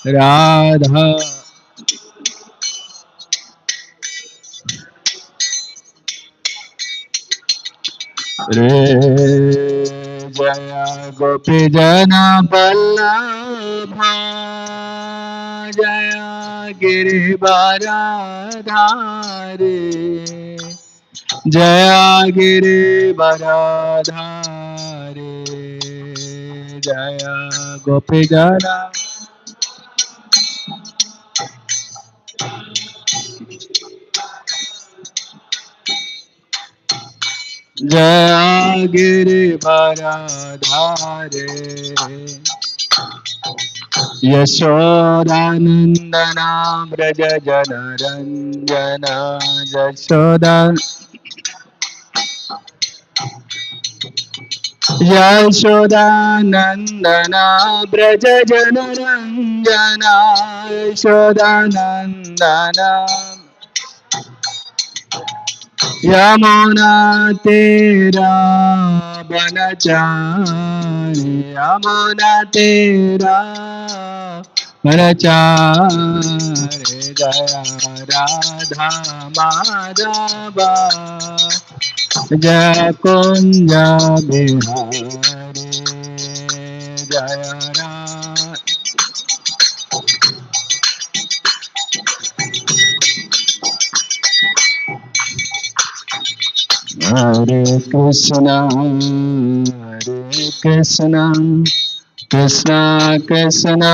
राधा रे जय गोपी जन बल्लभा जय गिरिवरधारी जय गिरिवरधारी जय गोपी जन जय गिरिवरधारी यशोदानंदना व्रज जन रंजन यशोदा यशोदानंदना व्रज जन रंजन यशोदानंदना यमुना तेरा बनचारी यमुना तेरा बनचारी जया राधा माधव जय कुंज बिहारी जय हरे कृष्णा कृष्णा कृष्णा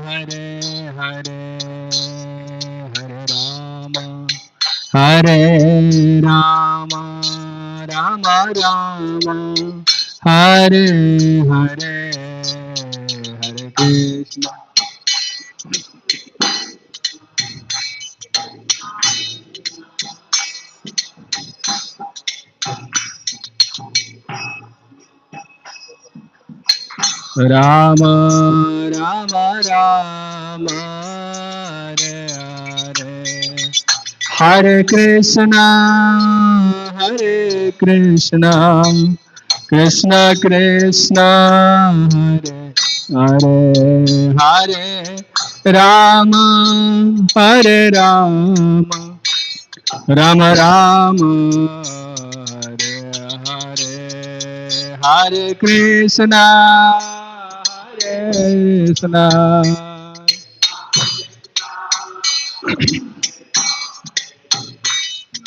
हरे हरे हरे राम राम राम हरे हरे हरे कृष्ण राम राम राम हरे हरे हरे कृष्णा कृष्ण कृष्ण हरे हरे राम हरे राम राम राम हरे हरे हरे कृष्णा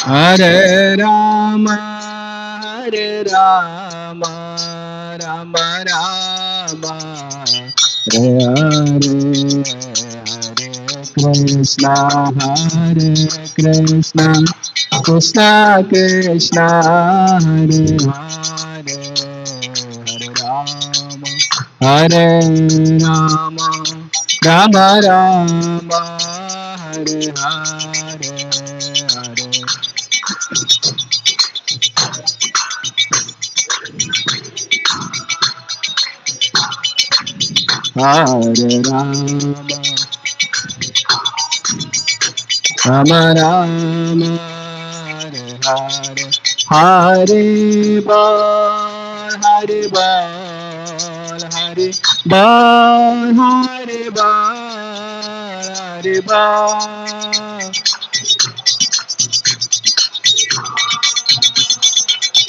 हरे राम राम राम हरे हरे हरे कृष्णा कृष्ण कृष्ण हरे हरे हरे राम राम राम हरे हरे हरे हरे राम राम राम हरे हरे हरे बोल हरे बोल हरे बोल हरे बोल हरे बोल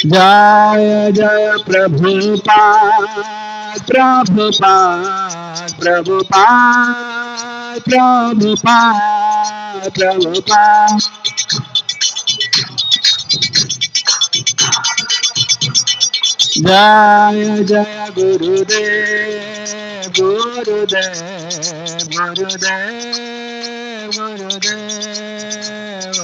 जय जय प्रभुपाद प्रभुपाद प्रभुपाद प्रभुपाद प्रभुपाद जय जय गुरुदेव गुरुदेव गुरुदेव गुरुदेव गुरुदेव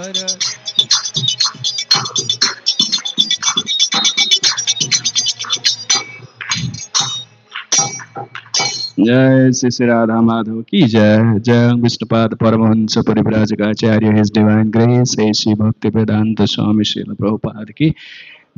जय श्री श्री राधा माधव की जय जय Vishnupad Paramahamsa Parivrajakacharya his divine grace हे श्री भक्ति वेदांत स्वामी श्रील प्रभुपाद की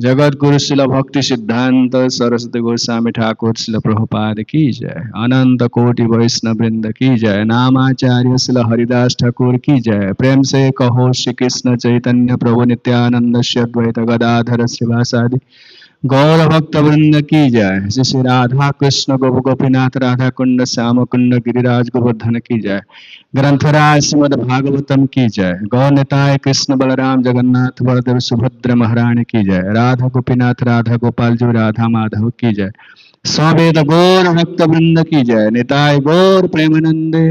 जगत गुरु शिल भक्ति सिद्धांत सरस्वती गोस्वामी ठाकुर शिल प्रभुपाद की जय अनंत कोटि वैष्णव वृंद की जय नामाचार्य शिल हरिदास ठाकुर की जय प्रेम से कहो श्री कृष्ण चैतन्य प्रभु नित्यानंद श्री अद्वैत गदाधर श्रीवासादि गौर भक्त वृंद की जय। श्री श्री राधा कृष्ण गोप गोपीनाथ राधा कुंड श्याम कुंड गिरिराज गोवर्धन की जय। ग्रंथराज श्रीमद भागवतम की जय। गौ निताय कृष्ण बलराम जगन्नाथ बलदेव सुभद्र महारानी की जय। राधा गोपीनाथ राधा गोपाल जी राधा माधव की जय। सवेद गौर भक्त वृंद की जय। निताय गौर प्रेमानंदे।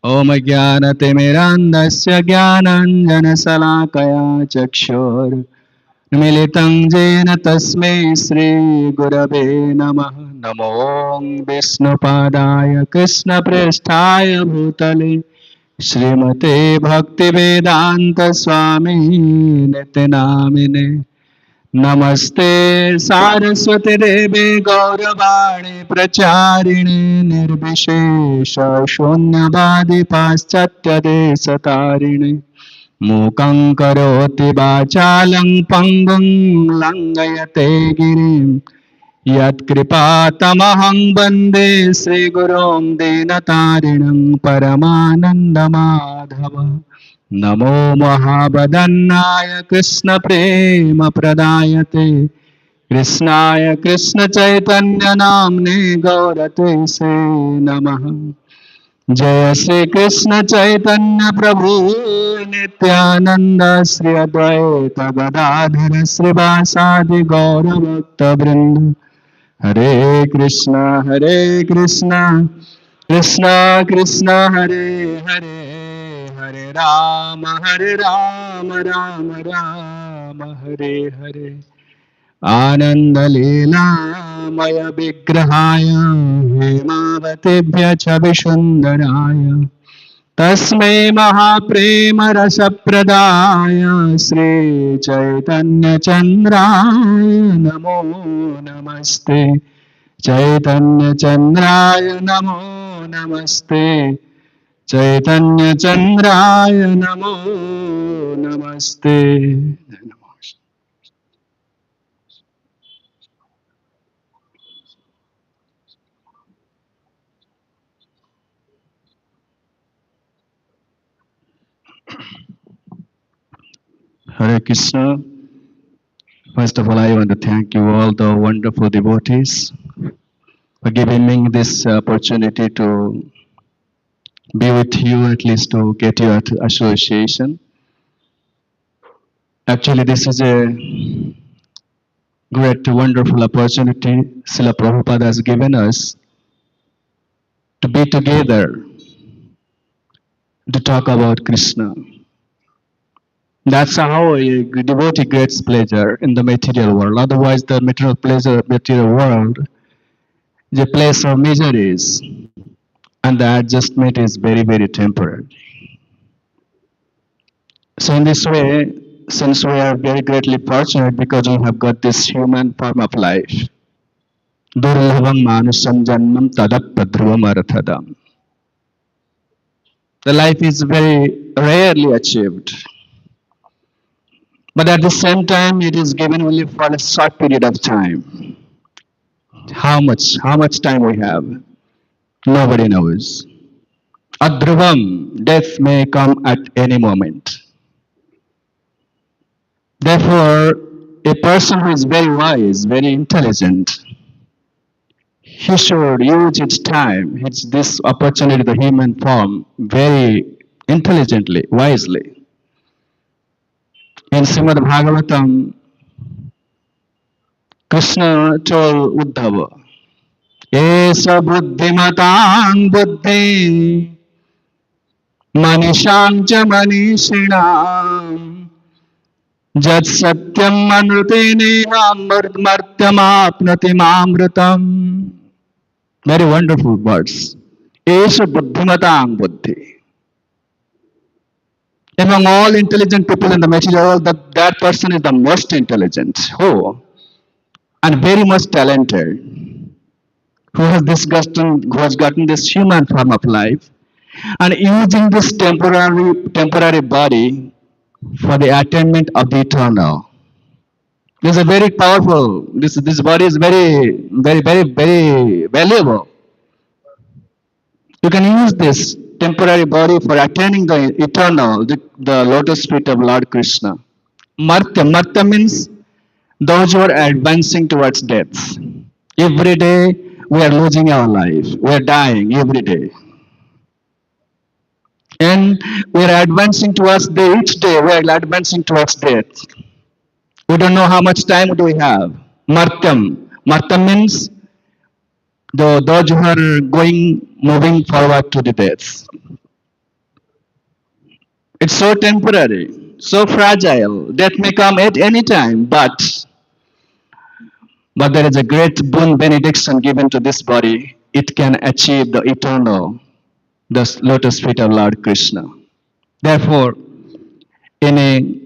ओम ज्ञानतिमिरान्धस्य ज्ञानाञ्जनशलाकया चक्षुर्मिलितं येन तस्मै श्रीगुरवे नमः। नमो विष्णुपादाय कृष्णप्रेष्ठाय भूतले श्रीमते भक्तिवेदान्तस्वामी नित्यनामिने। नमस्ते सारस्वती देवे गौरवाणी प्रचारिणे निर्विशेष शून्यवादी पाश्चात्य देशतारिणे। मूकं करोति वाचालं पङ्गुं लङ्घयते गिरिं यत्कृपातमहं वन्दे श्रीगुरुं दीनतारिणं परमानन्दमाधव। नमो महावदन्नाय कृष्णप्रेमप्रदायते कृष्णाय कृष्णचैतन्यनाम्ने गौरते से नमः। जय श्री कृष्ण चैतन्य प्रभु नित्यानंद श्री अद्वैत गदाधर श्रीवासादि गौरभक्त वृंद। हरे कृष्णा कृष्णा कृष्णा हरे हरे, हरे राम राम राम हरे हरे। आनंद लीलामय विग्रहाय हेमावतेभ्य च विसुन्दराय तस्मै महाप्रेम रसप्रदाय श्री चैतन्य चंद्राय नमो नमस्ते। चैतन्य चंद्राय नमो नमस्ते। चैतन्य चंद्राय नमो नमस्ते। Hare Krishna. First of all, I want to thank you all, the wonderful devotees, for giving me this opportunity to be with you, at least to get your association. Actually, this is a great, wonderful opportunity Srila Prabhupada has given us to be together, to talk about Krishna. That's how a devotee gets pleasure in the material world. Otherwise, the material world is a place of miseries, and the adjustment is very, very temporary. So in this way, since we are very greatly fortunate because we have got this human form of life, durlabham manusam janmam tadappadhruvam arthadam. The life is very rarely achieved, but at the same time, it is given only for a short period of time. How much time we have? Nobody knows. Adhruvam, death may come at any moment. Therefore, a person who is very wise, very intelligent, he should use its time, this opportunity, the human form, very intelligently, wisely. In Srimad Bhagavatam, Krishna told Uddhava, Esa buddhimatang buddhi manishang cha manishinam jat satyam manrutineham martyamapnati mamritam. Very wonderful words. Esa buddhimatang buddhi. Among all intelligent people in the material world, that person is the most intelligent. Who? And very much talented. Who has gotten this human form of life and using this temporary body for the attainment of the eternal. This is a very powerful. This body is very valuable. You can use this temporary body for attaining the eternal, the lotus feet of Lord Krishna. Martya. Martya means those who are advancing towards death. Every day we are losing our life. We are dying every day. And we are advancing towards each day we are advancing towards death. We don't know how much time do we have. Martyam. Martyam means those who are moving forward to the death. It's so temporary, so fragile. Death may come at any time, but there is a great boon benediction given to this body. It can achieve the eternal, the lotus feet of Lord Krishna. Therefore, in a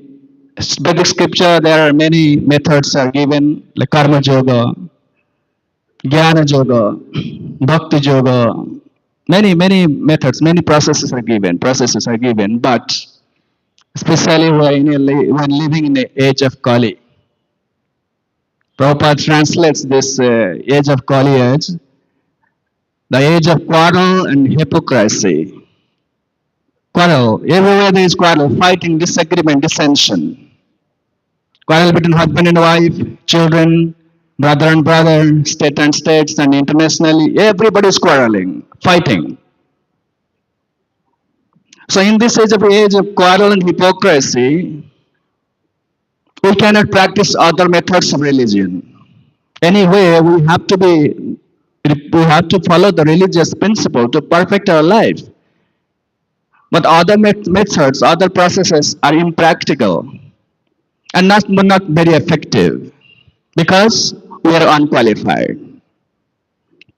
Vedic scripture, there are many methods are given, like karma yoga, jnana yoga, bhakti yoga. Many methods, many processes are given, but especially when living in the age of Kali. Prabhupada translates this age of Kali as the age of quarrel and hypocrisy. Quarrel, everywhere there is quarrel, fighting, disagreement, dissension. Quarrel between husband and wife, children, brother and brother, state and states, and internationally, everybody is quarreling, fighting. So in this age of quarrel and hypocrisy, we cannot practice other methods of religion. Anyway, we have to follow the religious principle to perfect our life. But other methods, other processes are impractical and not very effective because we are unqualified.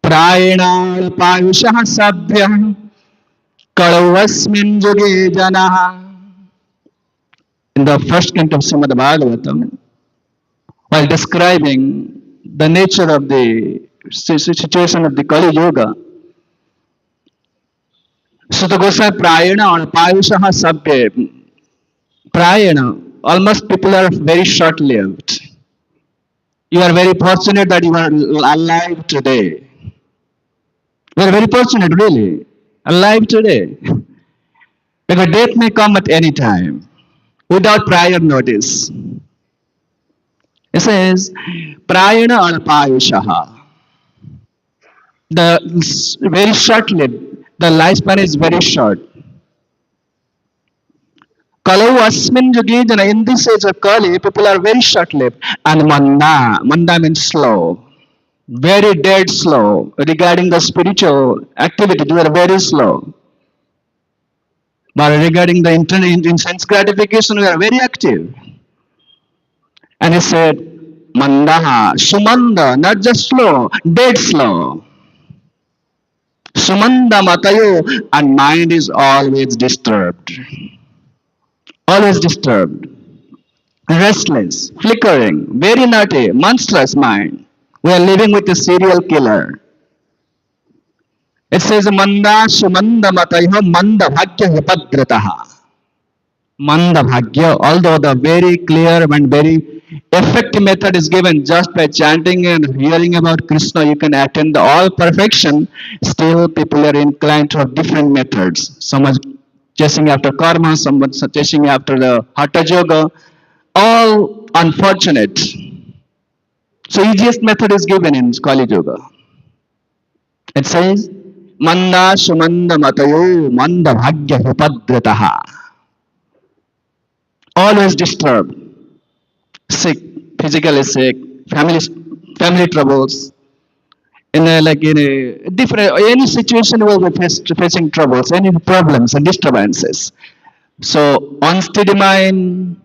प्रायणाल्पायुषः सभ्यः कलवस्मिन् युगे जनः. In the first canto of Srimad Bhagavatam, while describing the nature of the situation of the Kali Yuga, Sutta Goswami Prayana or Payushaha Sabbe, Prayana, almost people are very short lived. You are very fortunate that you are alive today. We are very fortunate, really, alive today. Because death may come at any time without prior notice. It says, Prayana or Payushaha. Very short lived. The lifespan is very short. Kalau asmin yugijana, in this age of Kali, people are very short lived. And manda means slow. Very dead slow. Regarding the spiritual activity, they are very slow. But regarding the in sense gratification, we are very active. And he said, Mandaha, Sumanda, not just slow, dead slow. Sumanda Matayo, and mind is always disturbed. Always disturbed. Restless, flickering, very naughty, monstrous mind. We are living with a serial killer. It says, Manda Sumanda Matayo, Manda Bhagya Hipadrataha. Manda Bhagya, although the very clear and very effective method is given just by chanting and hearing about Krishna, you can attain the all perfection. Still, people are inclined to have different methods. Some are chasing after karma, some are chasing after the hatha yoga. All unfortunate. So, easiest method is given in Kali Yoga. It says, Manda Sumanda Matayo Manda Bhagya Hipadrataha. Always disturbed, sick, physically sick, family troubles, in a different any situation where we're facing troubles, any problems and disturbances. So unsteady mind,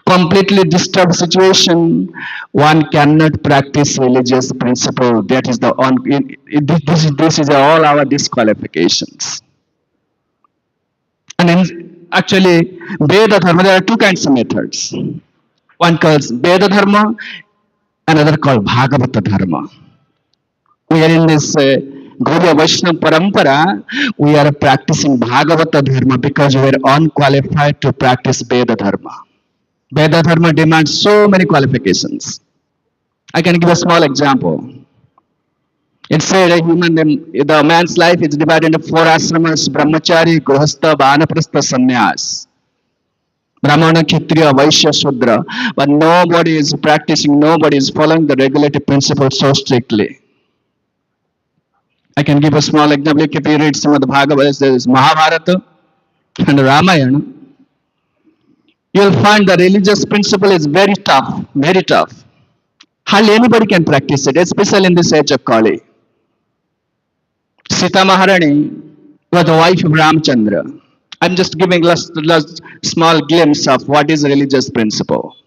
completely disturbed situation, one cannot practice religious principle. That is the this is all our disqualifications. And actually, Veda Dharma, there are two kinds of methods. One called Veda Dharma, another called Bhagavata Dharma. We are in this Gaudiya Vaishnava Parampara, we are practicing Bhagavata Dharma because we are unqualified to practice Veda Dharma. Veda Dharma demands so many qualifications. I can give a small example. It said the man's life is divided into four ashramas: brahmachari, grihastha, vanaprastha, sannyas. Brahmana, Kshatriya, Vaishya, Shudra, but nobody is practicing, nobody is following the regulative principles so strictly. I can give a small example. If you read some of the Bhagavatas, there is Mahabharata and Ramayana. You'll find the religious principle is very tough, very tough. Hardly anybody can practice it, especially in this age of Kali. Sita Maharani was the wife of Ramchandra. I'm just giving a small glimpse of what is religious principle.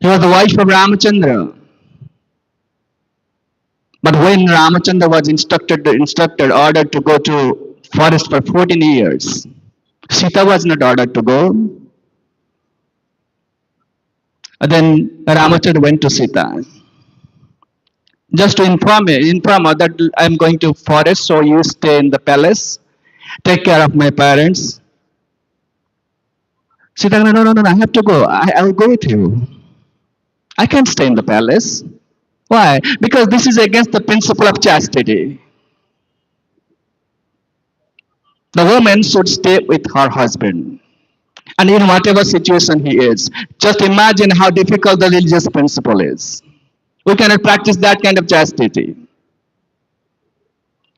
He was the wife of Ramchandra. But when Ramachandra was ordered to go to forest for 14 years, Sita was not ordered to go. Then Ramachandra went to Sita just to inform her that I'm going to forest, so you stay in the palace, take care of my parents. Sita, no, I have to go. I'll go with you. I can't stay in the palace. Why? Because this is against the principle of chastity. The woman should stay with her husband. And in whatever situation he is, just imagine how difficult the religious principle is. We cannot practice that kind of chastity.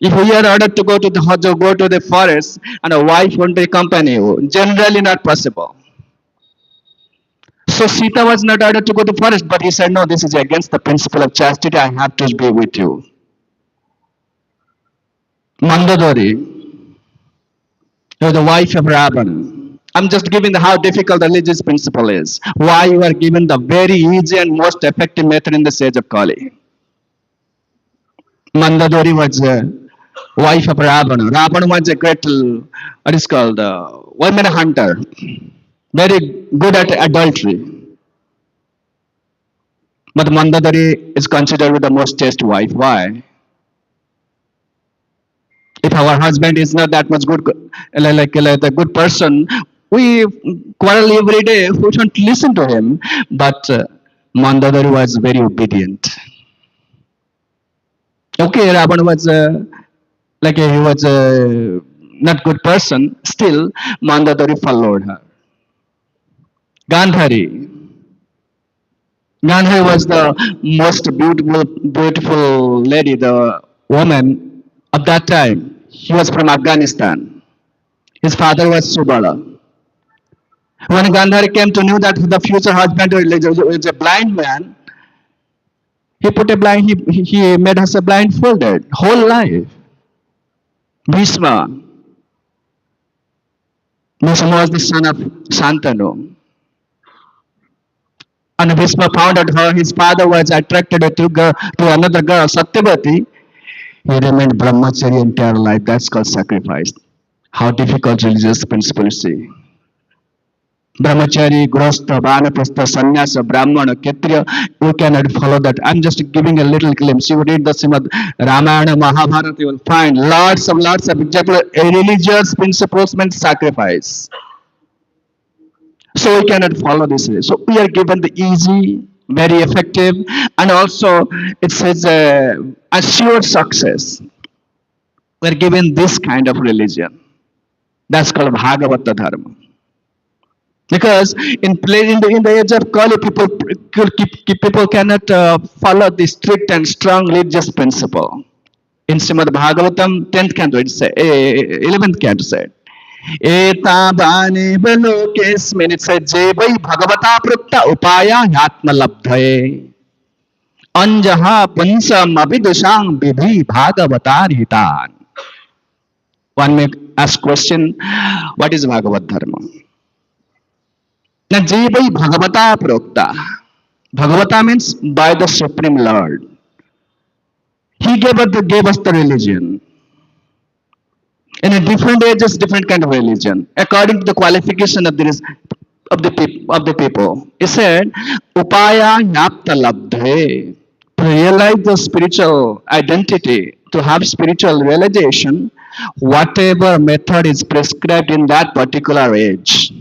If we are ordered to go to the forest and a wife won't accompany you, generally not possible. So Sita was not ordered to go to the forest, but he said, no, this is against the principle of chastity. I have to be with you. Mandodari, you are the wife of Ravana. I'm just giving how difficult the religious principle is. Why you are given the very easy and most effective method in the age of Kali. Mandodari was wife of Ravana. Ravana was a great, what is called, woman hunter, very good at adultery. But Mandodari is considered the most chaste wife. Why? If our husband is not that much good, like a good person, we quarrel every day. We don't listen to him. But Mandodari was very obedient. Okay, Ravana was he was a not good person. Still, Mandodari followed her. Gandhari. Gandhari was the most beautiful lady, the woman of that time. He was from Afghanistan. His father was Subala. When Gandhari came to know that the future husband is a blind man, he made us a blindfolded whole life. Bhishma. Bhishma was the son of Shantanu. And Bhishma found out how his father was attracted to another girl, Satyavati. He remained brahmachari entire life. That's called sacrifice. How difficult religious principles is. Brahmachari, Grostha, Vanaprastha, Sannyasa, Brahmana, Kshatriya, you cannot follow that. I'm just giving a little glimpse. You read the Srimad Ramayana, Mahabharata, you will find lots of examples. Religious principles meant sacrifice. So we cannot follow this way. So we are given the easy, very effective, and also it says assured success. We are given this kind of religion. That's called Bhagavata Dharma. Because in the age of Kali, people cannot follow the strict and strong religious principle. In Srimad Bhagavatam, 10th canto, it says, 11th canto said, एतावानि लोकेस्मिन् it said, जे वै भगवता प्रोक्त उपायात्म लब्धये अंजहा पुंसम अभिदुषां विधि भागवतार्हितान्. One may ask question, what is Bhagavad Dharma? Now, je by Bhagavata Prokta. Bhagavata means by the Supreme Lord. He gave us the religion. In a different ages, different kind of religion, according to the qualification of the people. He said, Upaya Nyapta Labdhe. To realize the spiritual identity, to have spiritual realization, whatever method is prescribed in that particular age.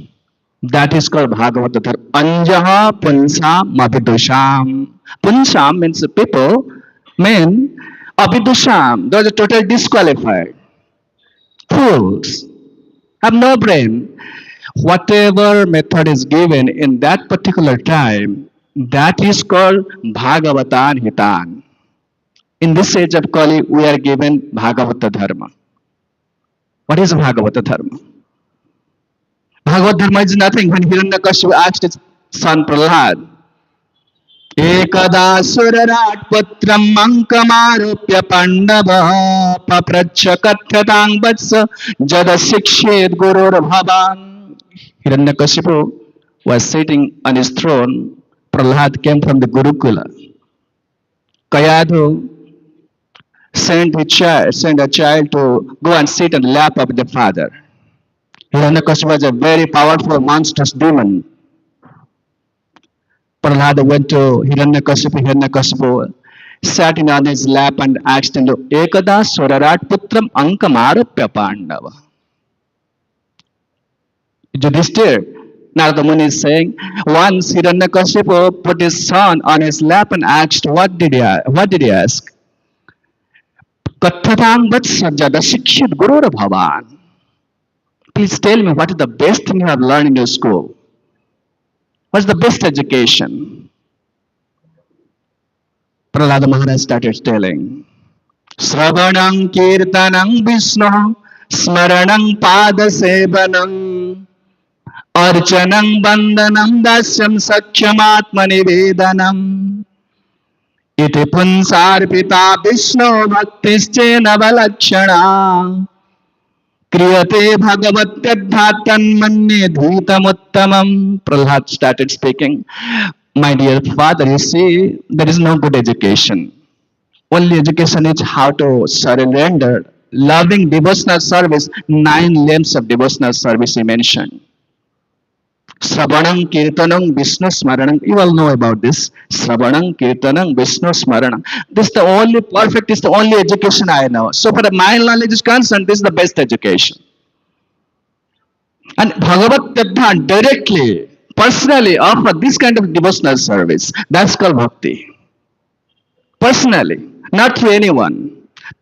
That is called Bhagavata Dharma. Anjaha Punsam Abhidusham. Punsam means people, men. Abhidusham, those are totally disqualified. Fools. Have no brain. Whatever method is given in that particular time, that is called Bhagavatan Hitan. In this age of Kali, we are given Bhagavata Dharma. What is Bhagavata Dharma? Bhagavad Dharma is nothing. When Hiranyakashipu asked his son Prahlad, एकदासुरराट्पत्रम् अङ्कमारोप्य पाण्डवः पप्रच्छ कथ्यतां Vatsa जदशिक्षेत् गुरुर्भवान्. Hiranyakashipu was sitting on his throne. Prahlad came from the Gurukula. Kayadhu sent a child to go and sit on the lap of the father. Hiranyakashipu was a very powerful, monstrous demon. Prahlad went to Hiranyakashipu. Hiranyakashipu sat in on his lap and asked him, Ekada Surarat Putram Ankamarapya Pandava. Yudhishthir, Narada Muni is saying, once Hiranyakashipu put his son on his lap and asked, what did he ask? Kathatam Vatsajada Shikshit Gurura Bhavan. Please tell me what is the best thing you have learned in your school? What's the best education? Prahlada Maharaj started telling, Sravanam Kirtanam Vishnu Smaranam Padasevanam Archanam Bandanam Dasyam Sakyamatma Nivedanam Iti Punsarpita Vishnu Bhaktischena Balakshana Kriyate Bhagavatyadhatan Manye Dhutamuttamam. Prahlad started speaking. My dear father, you see, there is no good education. Only education is how to surrender. Loving devotional service, 9 limbs of devotional service he mentioned. Sravanam Kirtanam Vishnu Smaranam. You all know about this. Sravanam Kirtanam Vishnu Smaranam. This is the only perfect, is the only education I know. So for my knowledge is concerned, this is the best education. And Bhagavad Gita directly, personally offer this kind of devotional service. That's called bhakti. Personally, not through anyone.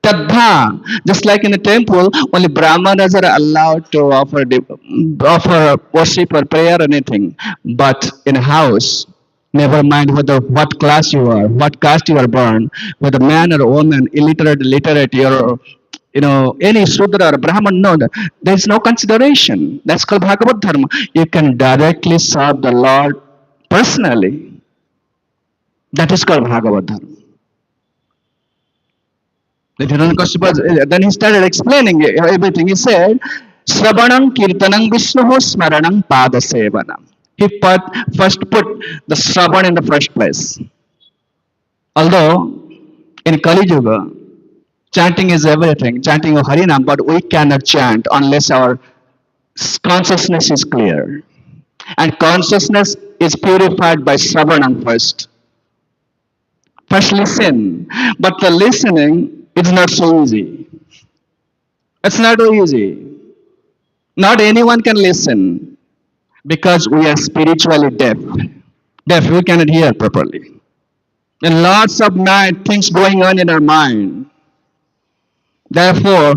Tadha, just like in a temple, only Brahmanas are allowed to offer worship or prayer or anything. But in a house, never mind whether what class you are, what caste you are born, whether man or woman, illiterate, literate, or any Sudra or Brahman, no, there is no consideration. That's called Bhagavad Dharma. You can directly serve the Lord personally. That is called Bhagavad Dharma. Then he started explaining everything. He said, Sravanam Kirtanam Vishnu Smaranam Padasevanam. He first put the Sravan in the first place. Although in Kali Yuga, chanting is everything, chanting of Harinam, but we cannot chant unless our consciousness is clear. And consciousness is purified by Sravanam first. First listen, but the listening is not so easy. It's not so easy. Not anyone can listen because we are spiritually deaf. Deaf, we cannot hear properly. And lots of night things going on in our mind. Therefore,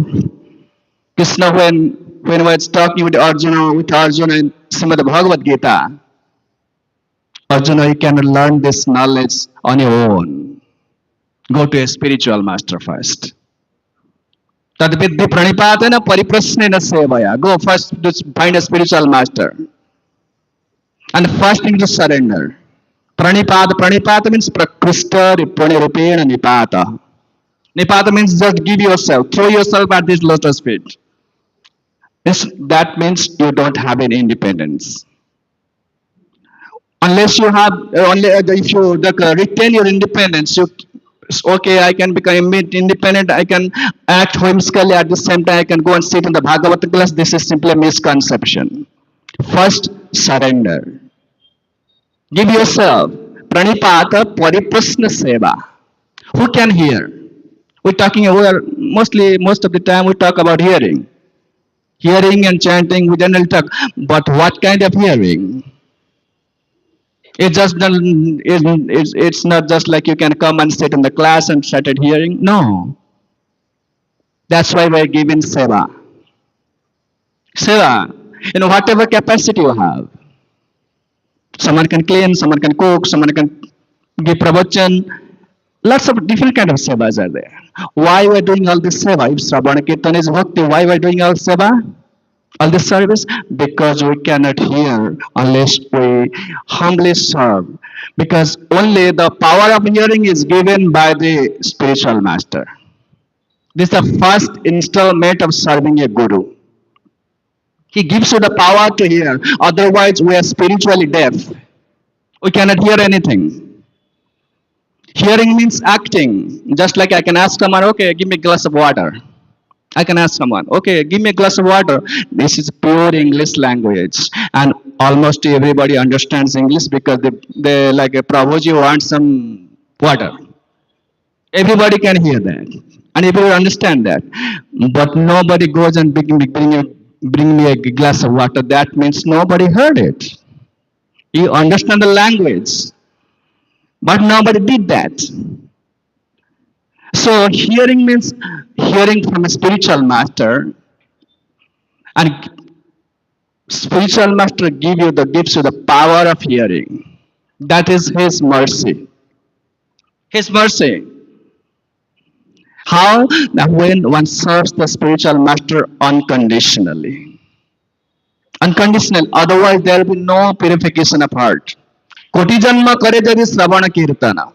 Krishna, when he was talking with Arjuna in Srimad Bhagavad Gita, Arjuna, you cannot learn this knowledge on your own. Go to a spiritual master first. Tadvidhi pranipatena pariprasnena sevaya. Go first to find a spiritual master. And first thing to surrender. Pranipata means prakrishta rupena nipata. Nipata means just give yourself, throw yourself at this lotus feet. That means you don't have any independence. Unless you have, if you retain your independence, okay, I can become independent, I can act whimsically, at the same time I can go and sit in the Bhagavata class. This is simply a misconception. First, surrender. Give yourself. Pranipata pariprasna seva. Who can hear? Most of the time we talk about hearing. Hearing and chanting, we generally talk. But what kind of hearing? It's not just like you can come and sit in the class and started hearing. No. That's why we're given seva. Seva. in whatever capacity you have. Someone can clean, someone can cook, someone can give pravachan. Lots of different kind of sevas are there. Why we are doing all this seva? If Sravana Kirtan is bhakti, why we are doing all seva? All this service? Because we cannot hear unless we humbly serve. Because only the power of hearing is given by the spiritual master. This is the first installment of serving a guru. He gives you the power to hear. Otherwise, we are spiritually deaf. We cannot hear anything. Hearing means acting. Just like I can ask someone, okay, give me a glass of water. I can ask someone, okay, give me a glass of water. This is pure English language. And almost everybody understands English because they like, Prabhuji wants some water. Everybody can hear that. And everybody understand that. But nobody goes and bring me a glass of water. That means nobody heard it. You understand the language. But nobody did that. So hearing means hearing from a spiritual master, and spiritual master gives you the power of hearing. That is his mercy. His mercy. How? That when one serves the spiritual master unconditionally. Unconditional. Otherwise there will be no purification of heart. Koti janma kare jadi Sravana Kirtana.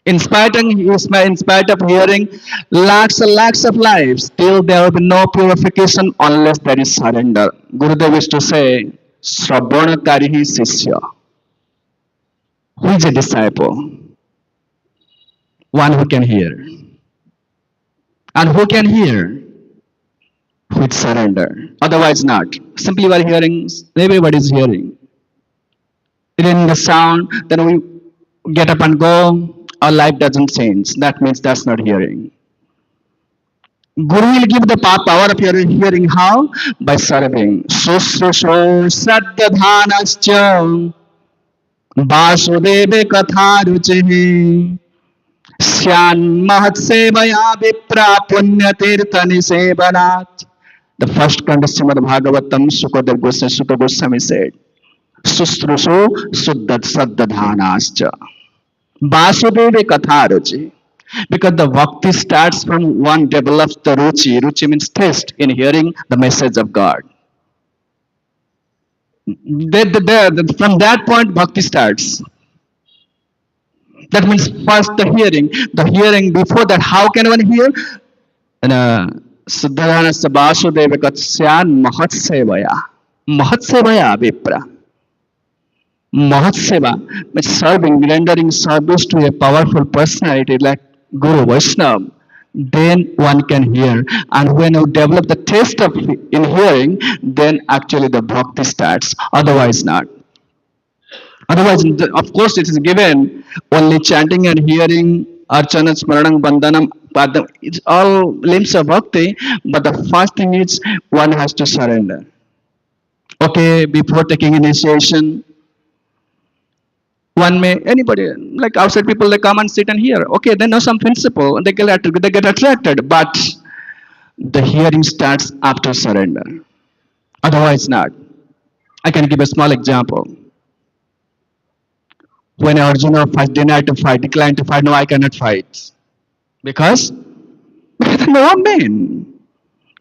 In spite of hearing lakhs and lakhs of lives, still there will be no purification unless there is surrender. Gurudev used to say, Sravana Karihi Sisya. Who is a disciple? One who can hear. And who can hear? With surrender. Otherwise not. Simply while hearing, everybody is hearing. Hearing the sound, then we get up and go, our life doesn't change. That means that's not hearing. Guru will give the power of hearing how? By serving. Susrusho saddadhanascha Vasudeve katha ruchihi Syan mahat sevaya vipra punya tirthani sevanat. The first condition of the Bhagavatam, Sukha Goswami said, Susrusho saddadhanascha Vasudeva katha ruchi. Because the bhakti starts from one develops the ruchi. Ruchi means taste in hearing the message of God. From that point, bhakti starts. That means first the hearing. The hearing before that, how can one hear? Siddharana Vasudeva Katsyan Mahatsevaya. Mahatsevaya Vipra. Mahatseva means serving, rendering service to a powerful personality like Guru Vaishnava. Then one can hear. And when you develop the taste of in hearing, then actually the bhakti starts. Otherwise not. Otherwise, of course, it is given only chanting and hearing, archana, smaranam, bandhanam, padam. It's all limbs of bhakti. But the first thing is one has to surrender. Okay, before taking initiation, one may anybody like outside people they come and sit and hear. Okay, they know some principle and they get attracted, but the hearing starts after surrender. Otherwise not. I can give a small example. When Arjuna first denied to fight, declined to fight, no, I cannot fight. Because no man.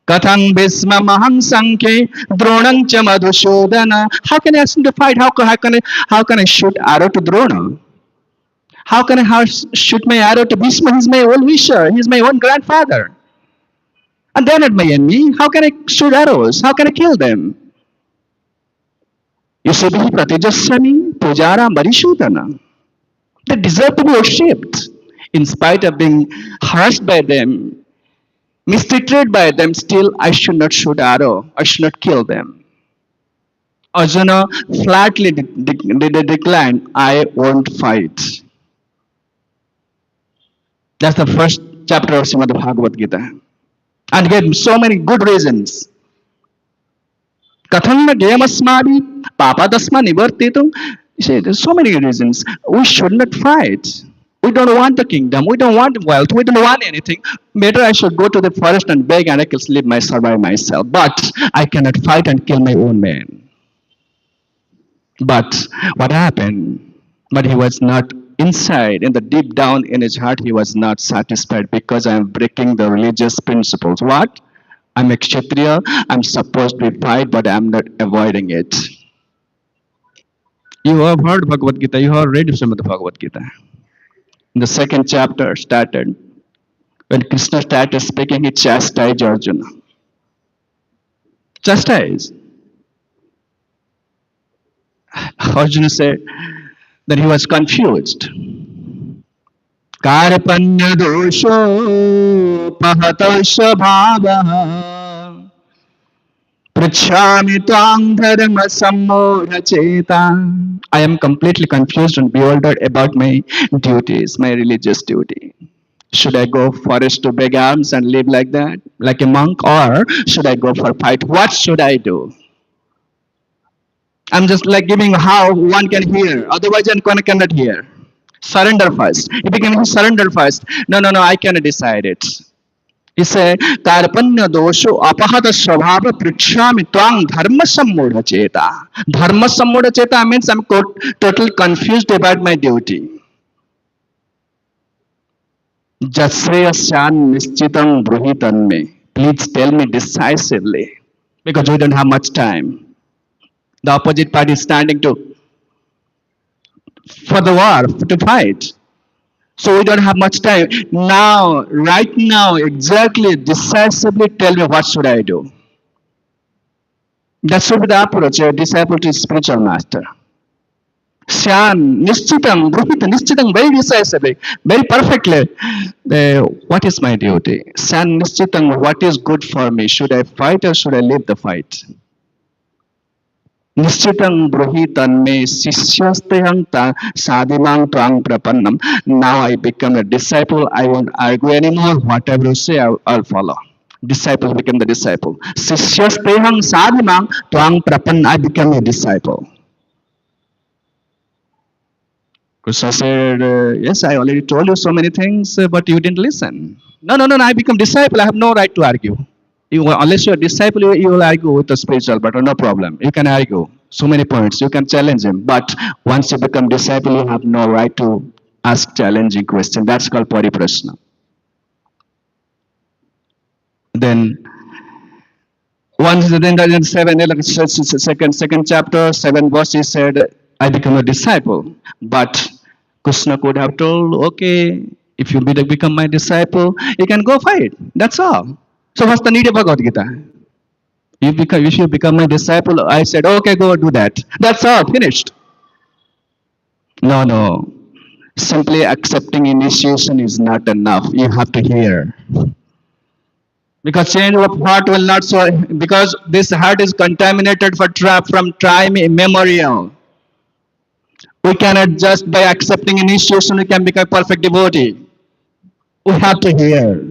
Kathang Bhisma Mahang Sankhe Dronang cha Madhushodana. How can I ask him to fight? How can I shoot arrow to Drona? How can I shoot my arrow to Bhisma? He's my own wisher. He's my own grandfather. And they're not my enemy. How can I shoot arrows? How can I kill them? Yusubhi Pratijaswami Pujara Marishodana. They deserve to be worshipped. In spite of being harassed by them, mistreated by them, still I should not shoot arrow. I should not kill them. Arjuna flatly declined, I won't fight. That's the first chapter of Srimad Bhagavad Gita. And gave so many good reasons. Katham na gayamasmadi papadasma nivartitum. You say there's so many reasons. We should not fight. We don't want the kingdom. We don't want wealth. We don't want anything. Better I should go to the forest and beg and I can live my survive myself. But I cannot fight and kill my own man. But what happened? But he was not inside, in the deep down in his heart, he was not satisfied because I am breaking the religious principles. What? I'm a Kshatriya, I'm supposed to fight, but I'm not avoiding it. You have heard Bhagavad Gita, you have read some of the Bhagavad Gita. In the second chapter started, when Krishna started speaking, he chastised Arjuna. Chastised. Arjuna said that he was confused. Karpanya dosho pahata svabha prachami tvang dharma sammodha cheta. I am completely confused and bewildered about my duties, my religious duty. Should I go forest to beg alms and live like that, like a monk, or should I go for fight? What should I do? I'm just like giving how one can hear, otherwise one cannot hear. Surrender first. He became surrender first. No, no, no, I cannot decide it. He said, Karpanya dosho apahata svabhava prikshami twang dharma sammodha cheta. Dharma sammodha cheta means I'm totally confused about my duty. Jasreyasyan nishchitam bruhitan me. Please tell me decisively. Because we don't have much time. The opposite party is standing for the war, to fight. So we don't have much time. Now, right now, exactly, decisively tell me what should I do. That should be the approach a disciple to spiritual master. Shan, Nishchitam, Bruhita, Nishchitam, very decisively, very perfectly. What is my duty? Shan, Nishchitam, what is good for me? Should I fight or should I leave the fight? Nishchitam bruhitan me sishyastayang sadimang tvang prapannam. Now I become a disciple. I won't argue anymore. Whatever you say, I'll follow. Disciple become the disciple. Sishyastayang sadimang tvang prapanna. I become a disciple. Krishna said, yes, I already told you so many things, but you didn't listen. No, no, no, no, I become disciple. I have no right to argue. Unless you're a disciple, you will argue with the spiritual, but no problem. You can argue so many points. You can challenge him. But once you become disciple, you have no right to ask challenging question. That's called pariprashna. Then once then second chapter, 7 verse, he said, I become a disciple. But Krishna could have told, okay, if you become my disciple, you can go fight. That's all. So what's the need of Bhagavad Gita? If you become my disciple, I said, okay, go do that. That's all, finished. No, no. Simply accepting initiation is not enough. You have to hear. Because change of heart will not so, because this heart is contaminated from time immemorial. We cannot just by accepting initiation we can become perfect devotee. We have to hear.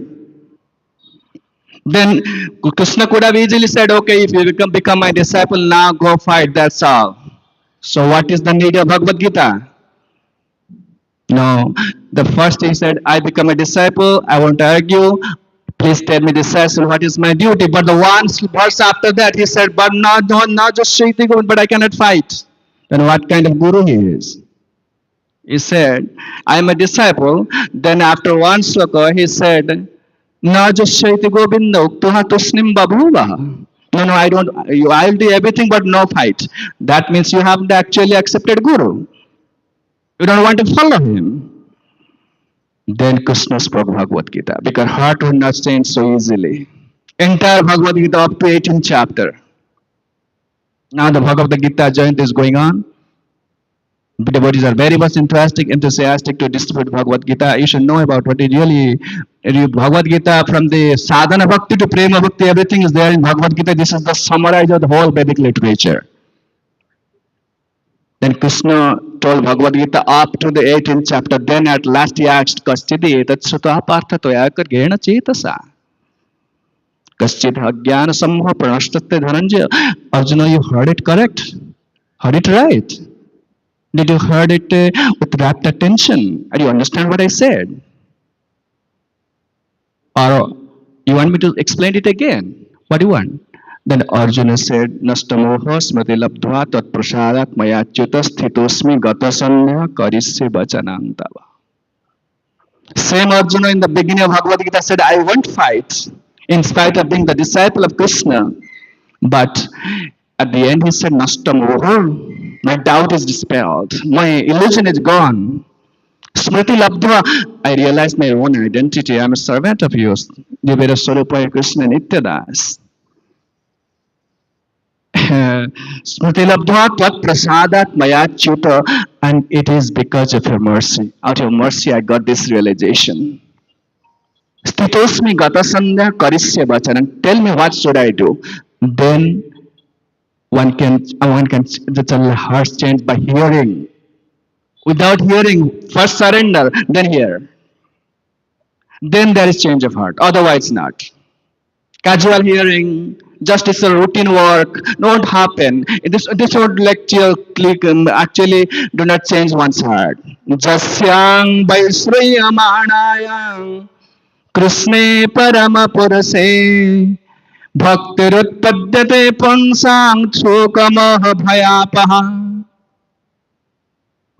Then Krishna could have easily said, okay, if you become my disciple, now go fight, that's all. So what is the need of Bhagavad Gita? No. The first he said, I become a disciple, I won't argue. Please tell me, disciple, what is my duty? But the one verse after that, he said, but not just Shaiti, but I cannot fight. Then what kind of guru he is? He said, I am a disciple. Then after one sloka, he said, Na jasyaiti govinda uktuha tusnim babhuva. No, no, I don't. I'll do everything but no fight. That means you haven't actually accepted Guru. You don't want to follow him. Then Krishna spoke Bhagavad Gita because heart will not change so easily. Entire Bhagavad Gita up to 18th chapter. Now the Bhagavad Gita Jayanti is going on. Devotees are very much enthusiastic to distribute Bhagavad Gita. You should know about what it really Bhagavad Gita, from the sadhana bhakti to prema bhakti, everything is there in Bhagavad Gita. This is the summary of the whole Vedic literature. Then Krishna told Bhagavad Gita up to the 18th chapter. Then at last he asked, Kaschiti etat sutta partha toyakar gena chetasa. Kaschit ajnana sammoha pranashtatte dhananjaya. Arjuna, you heard it correct. Heard it right. Did you heard it with rapt attention? Do you understand what I said? Or you want me to explain it again? What do you want? Then Arjuna said, Nastamoha smriti labdhva tat prasadat mayachyuta sthitosmi gatasanya karisya vachanang tava. Same Arjuna in the beginning of Bhagavad Gita said, I won't fight in spite of being the disciple of Krishna. But at the end he said, Nastamoha, my doubt is dispelled. My illusion is gone. Smriti Labdhva, I realized my own identity. I'm a servant of yours. Devera Swarupaya Krishna Nityadas. Smriti Labdhva Tvat Prasadat Maya Chuta, and it is because of your mercy. Out of mercy, I got this realization. Stitosmi Gatasandhya Karisya Vacharan. Tell me what should I do? Then one can the heart change by hearing. Without hearing, first surrender, then hear. Then there is change of heart. Otherwise, not. Casual hearing, just it's a routine work, don't happen. This would lecture click actually do not change one's heart. Jasyang Vaisriyamanayang Krishne Paramapurase Bhaktirutpadyate Pansang Chokamaha Bhayapaha.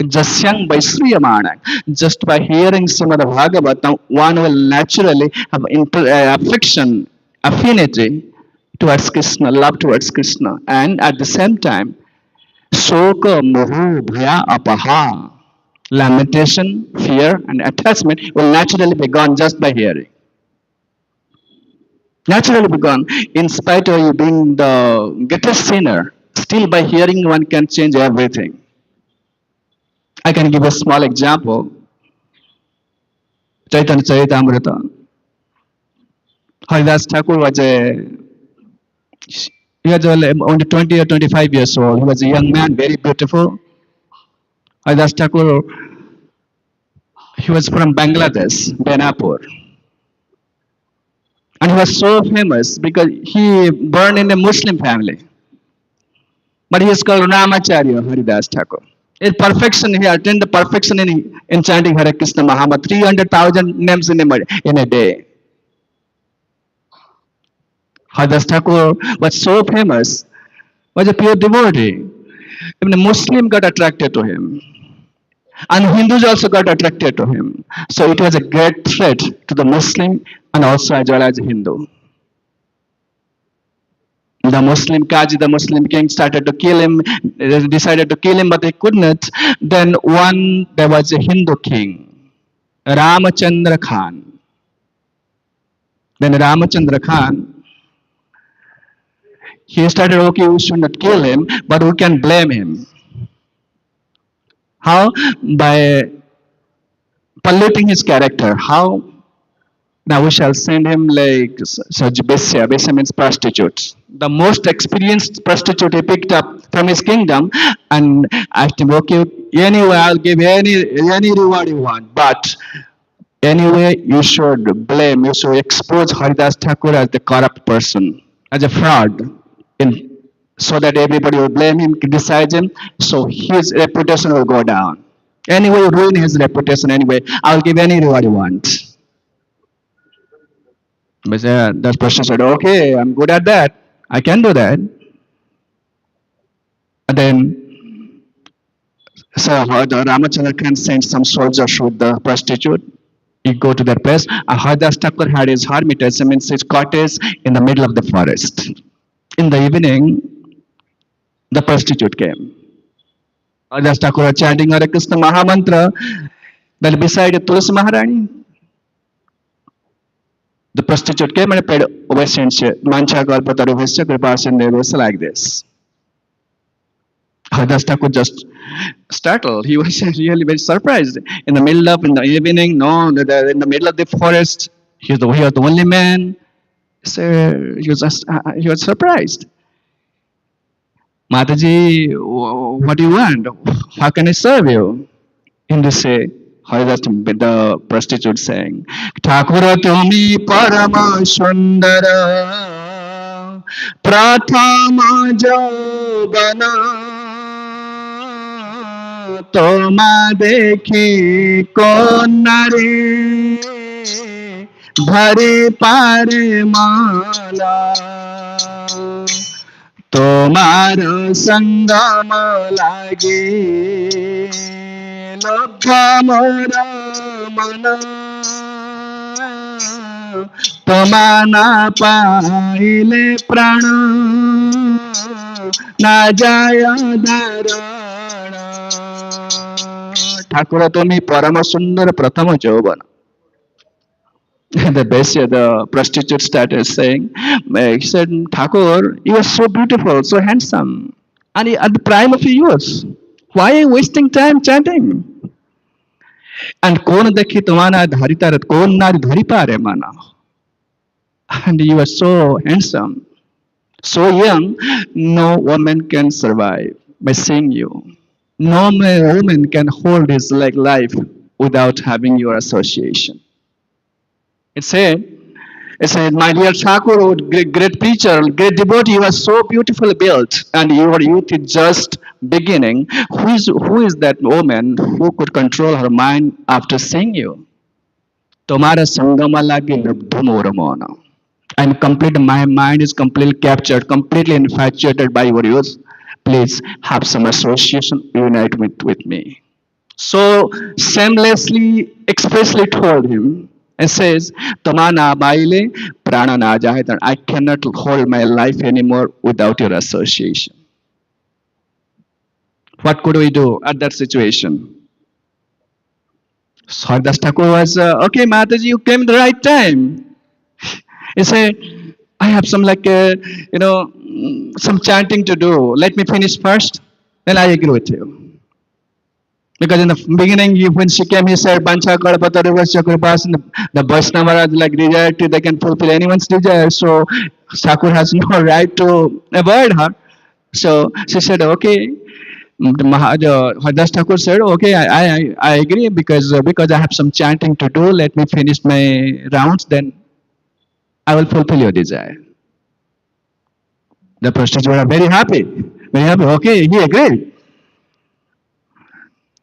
Jasyang Vaisriyamana. Just by hearing Srimad Bhagavatam, one will naturally have affection, affinity towards Krishna, love towards Krishna, and at the same time, Soka Moho Bhaya Apaha. Lamentation, fear, and attachment will naturally be gone just by hearing. Naturally be gone, in spite of you being the greatest sinner, still by hearing one can change everything. I can give a small example. Chaitanya Charitamrita. Haridas Thakur was he was only 20 or 25 years old. He was a young man, very beautiful. Haridas Thakur, he was from Bangladesh, Benapur. And he was so famous because he born in a Muslim family. But he is called Namacharya, Haridas Thakur. In perfection, he attained the perfection in chanting Hare Krishna Mahamad, 300,000 names in a day. Haridas Thakur was so famous, was a pure devotee. Even a Muslim got attracted to him. And Hindus also got attracted to him. So it was a great threat to the Muslim and also as well as Hindu. The Muslim Kaji, the Muslim king started to kill him, they decided to kill him, but they couldn't. Then there was a Hindu king, Ramachandra Khan. Then Ramachandra Khan, he started, okay, we should not kill him, but we can blame him. How? By polluting his character. How? Now we shall send him like such Besya. Besya means prostitutes. The most experienced prostitute he picked up from his kingdom and asked him, okay, anyway, I'll give any reward you want. But anyway, you should expose Haridas Thakur as the corrupt person, as a fraud, so that everybody will blame him, criticize him, so his reputation will go down. Anyway, ruin his reputation anyway. I'll give any reward you want. But that person said, okay, I'm good at that. I can do that. And then, so the Ramachandra Khan sent some soldiers with the prostitute. He go to that place. And Haridas Thakur had his hermitage, means his cottage in the middle of the forest. In the evening, the prostitute came. Haridas Thakur was chanting Hare Krishna Mahamantra. Then beside Tulsi Maharani, the prostitute came and paid obeisance. Mancha Kalpataru Vesya Kripasindevasa, like this. Haridas Thakur just startled. He was really very surprised. In the evening, no, in the middle of the forest, he was the only man. So he was surprised. Mataji, what do you want? How can I serve you? In this say, the prostitute saying, Thakura tumi parama sundara prathama jaubana তোমা দেখি কোন নারী ধরে পারে মালা তোমার সঙ্গম লাগে লব্ধ মোর মন তোমা না পাইলে প্রাণ না যায় ধারণ ঠাকুর তুমি পরম সুন্দর প্রথম যৌবন the prostitute started saying, he said, Thakur, you are so beautiful, so handsome, and at the prime of your youth. Why are you wasting time chanting? And kon dekhi tumhara dhari tar kon nar dhari pare mana. And you are so handsome, so young. No woman can survive by seeing you. No woman can hold his like life without having your association. It said, my dear Thakur, great preacher, great devotee, you are so beautifully built, and your youth is just beginning. Who is that woman who could control her mind after seeing you? Tomara sangama lagi lubdhu mora mona. I'm complete. My mind is completely captured, completely infatuated by your youth. Please have some association, unite with me. So shamelessly, expressly told him and says, Tamana baile prana na jahe, that I cannot hold my life anymore without your association. What could we do at that situation? Sardas Thakur was, okay, Mataji, you came at the right time. He said, I have some some chanting to do. Let me finish first, then I agree with you. Because in the beginning, when she came, he said, Pancha Kalpata Rivas Chakripas, and the Vaishnava like desire to, they can fulfill anyone's desire. So Thakur has no right to avoid her. So she said, okay. Hardas Thakur said, okay, I agree because I have some chanting to do. Let me finish my rounds, then I will fulfill your desire. The prostitutes were very happy. Very happy. Okay, he agreed.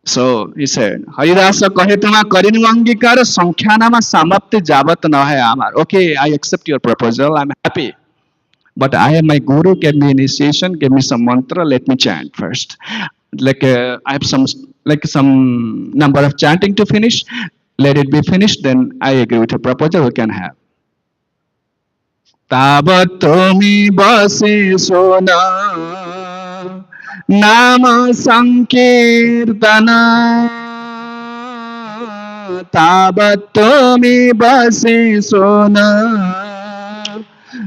So he said, Haridasa kahe tuma karinu angikar sankhyanama samapti jabat na hai amar. Okay, I accept your proposal. I'm happy. But I am my guru, gave me initiation, gave me some mantra, let me chant first. I have some number of chanting to finish. Let it be finished, then I agree with the proposal we can have. ताबत तुमी बसे सोना नाम संकीर्तन ताबत तुमी बसे सोना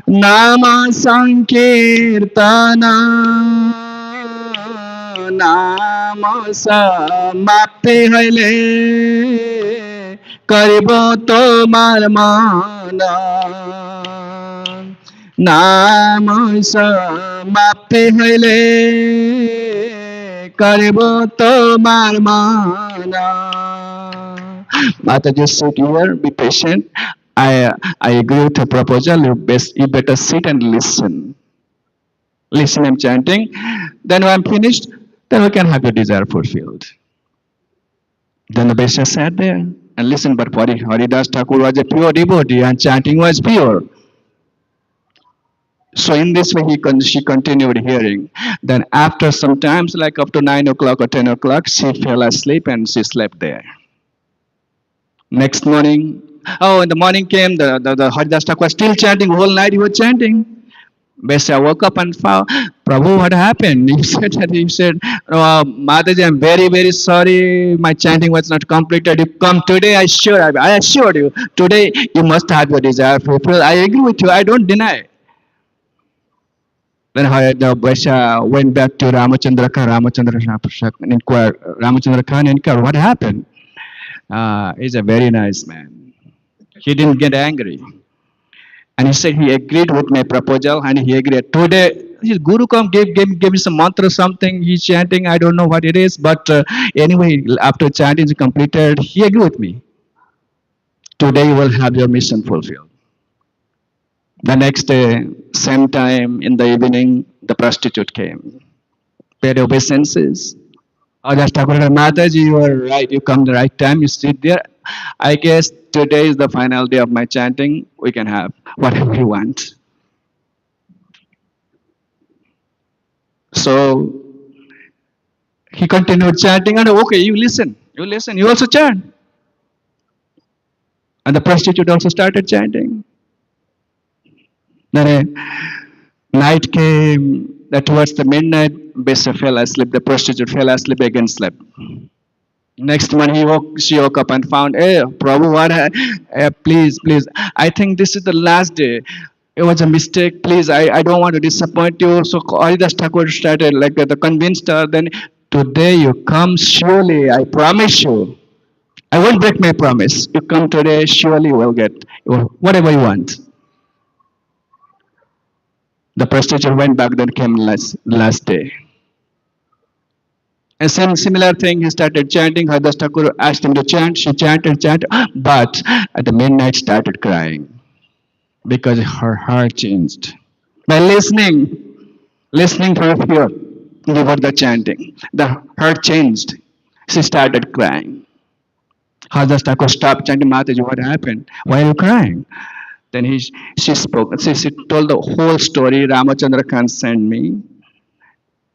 नाम संकीर्तन नाम समाप्ति हइले करिब तोमार माना नाम समाप्ति हइले करिब तोमार माना. Mataji, sit here, be patient. I agree with the proposal. You better sit and listen. Listen, I'm chanting. Then when I'm finished, then we can have your desire fulfilled. Then the Vaishya sat there and listened. But Haridas Thakur was a pure devotee and chanting was pure. So in this way, she continued hearing. Then after some times, like up to 9 o'clock or 10 o'clock, she fell asleep and she slept there. Next morning, in the morning came, the Haridas Thakur was still chanting. Whole night he was chanting. Vaishya woke up and found, Prabhu, what happened? He said, Mataji, I'm very, very sorry. My chanting was not completed. You come today, I assured you. Today, you must have your desire fulfilled. I agree with you. I don't deny. Then the Vaishya went back to Ramachandra Khan. Ramachandra Khan inquired, what happened? He's a very nice man. He didn't get angry. And he said he agreed with my proposal and he agreed. Today, his guru gave me some mantra, something. He's chanting, I don't know what it is. But anyway, after chanting is completed, he agreed with me. Today you will have your mission fulfilled. The next day, same time in the evening, the prostitute came. Paid obeisances. Haridas Thakur, Mataji, you are right. You come the right time. You sit there. I guess today is the final day of my chanting. We can have whatever you want. So he continued chanting, and okay, you listen, you also chant. And the prostitute also started chanting. Then night came, that towards the midnight, Bessa fell asleep, the prostitute fell asleep, again slept. Next morning, she woke up and found, hey, Prabhu, please, please, I think this is the last day. It was a mistake. Please, I don't want to disappoint you. So Haridas Thakur started, like, convinced her, then today you come surely, I promise you. I won't break my promise. You come today, surely you will get whatever you want. The prostitute went back, then came last day. And same similar thing, he started chanting. Haridas Thakur asked him to chant. She chanted, but at the midnight started crying because her heart changed. By listening to her fear before the chanting, the heart changed. She started crying. Haridas Thakur stopped chanting, Mataji, what happened? Why are you crying? Then she spoke. She told the whole story. Ramachandra can send me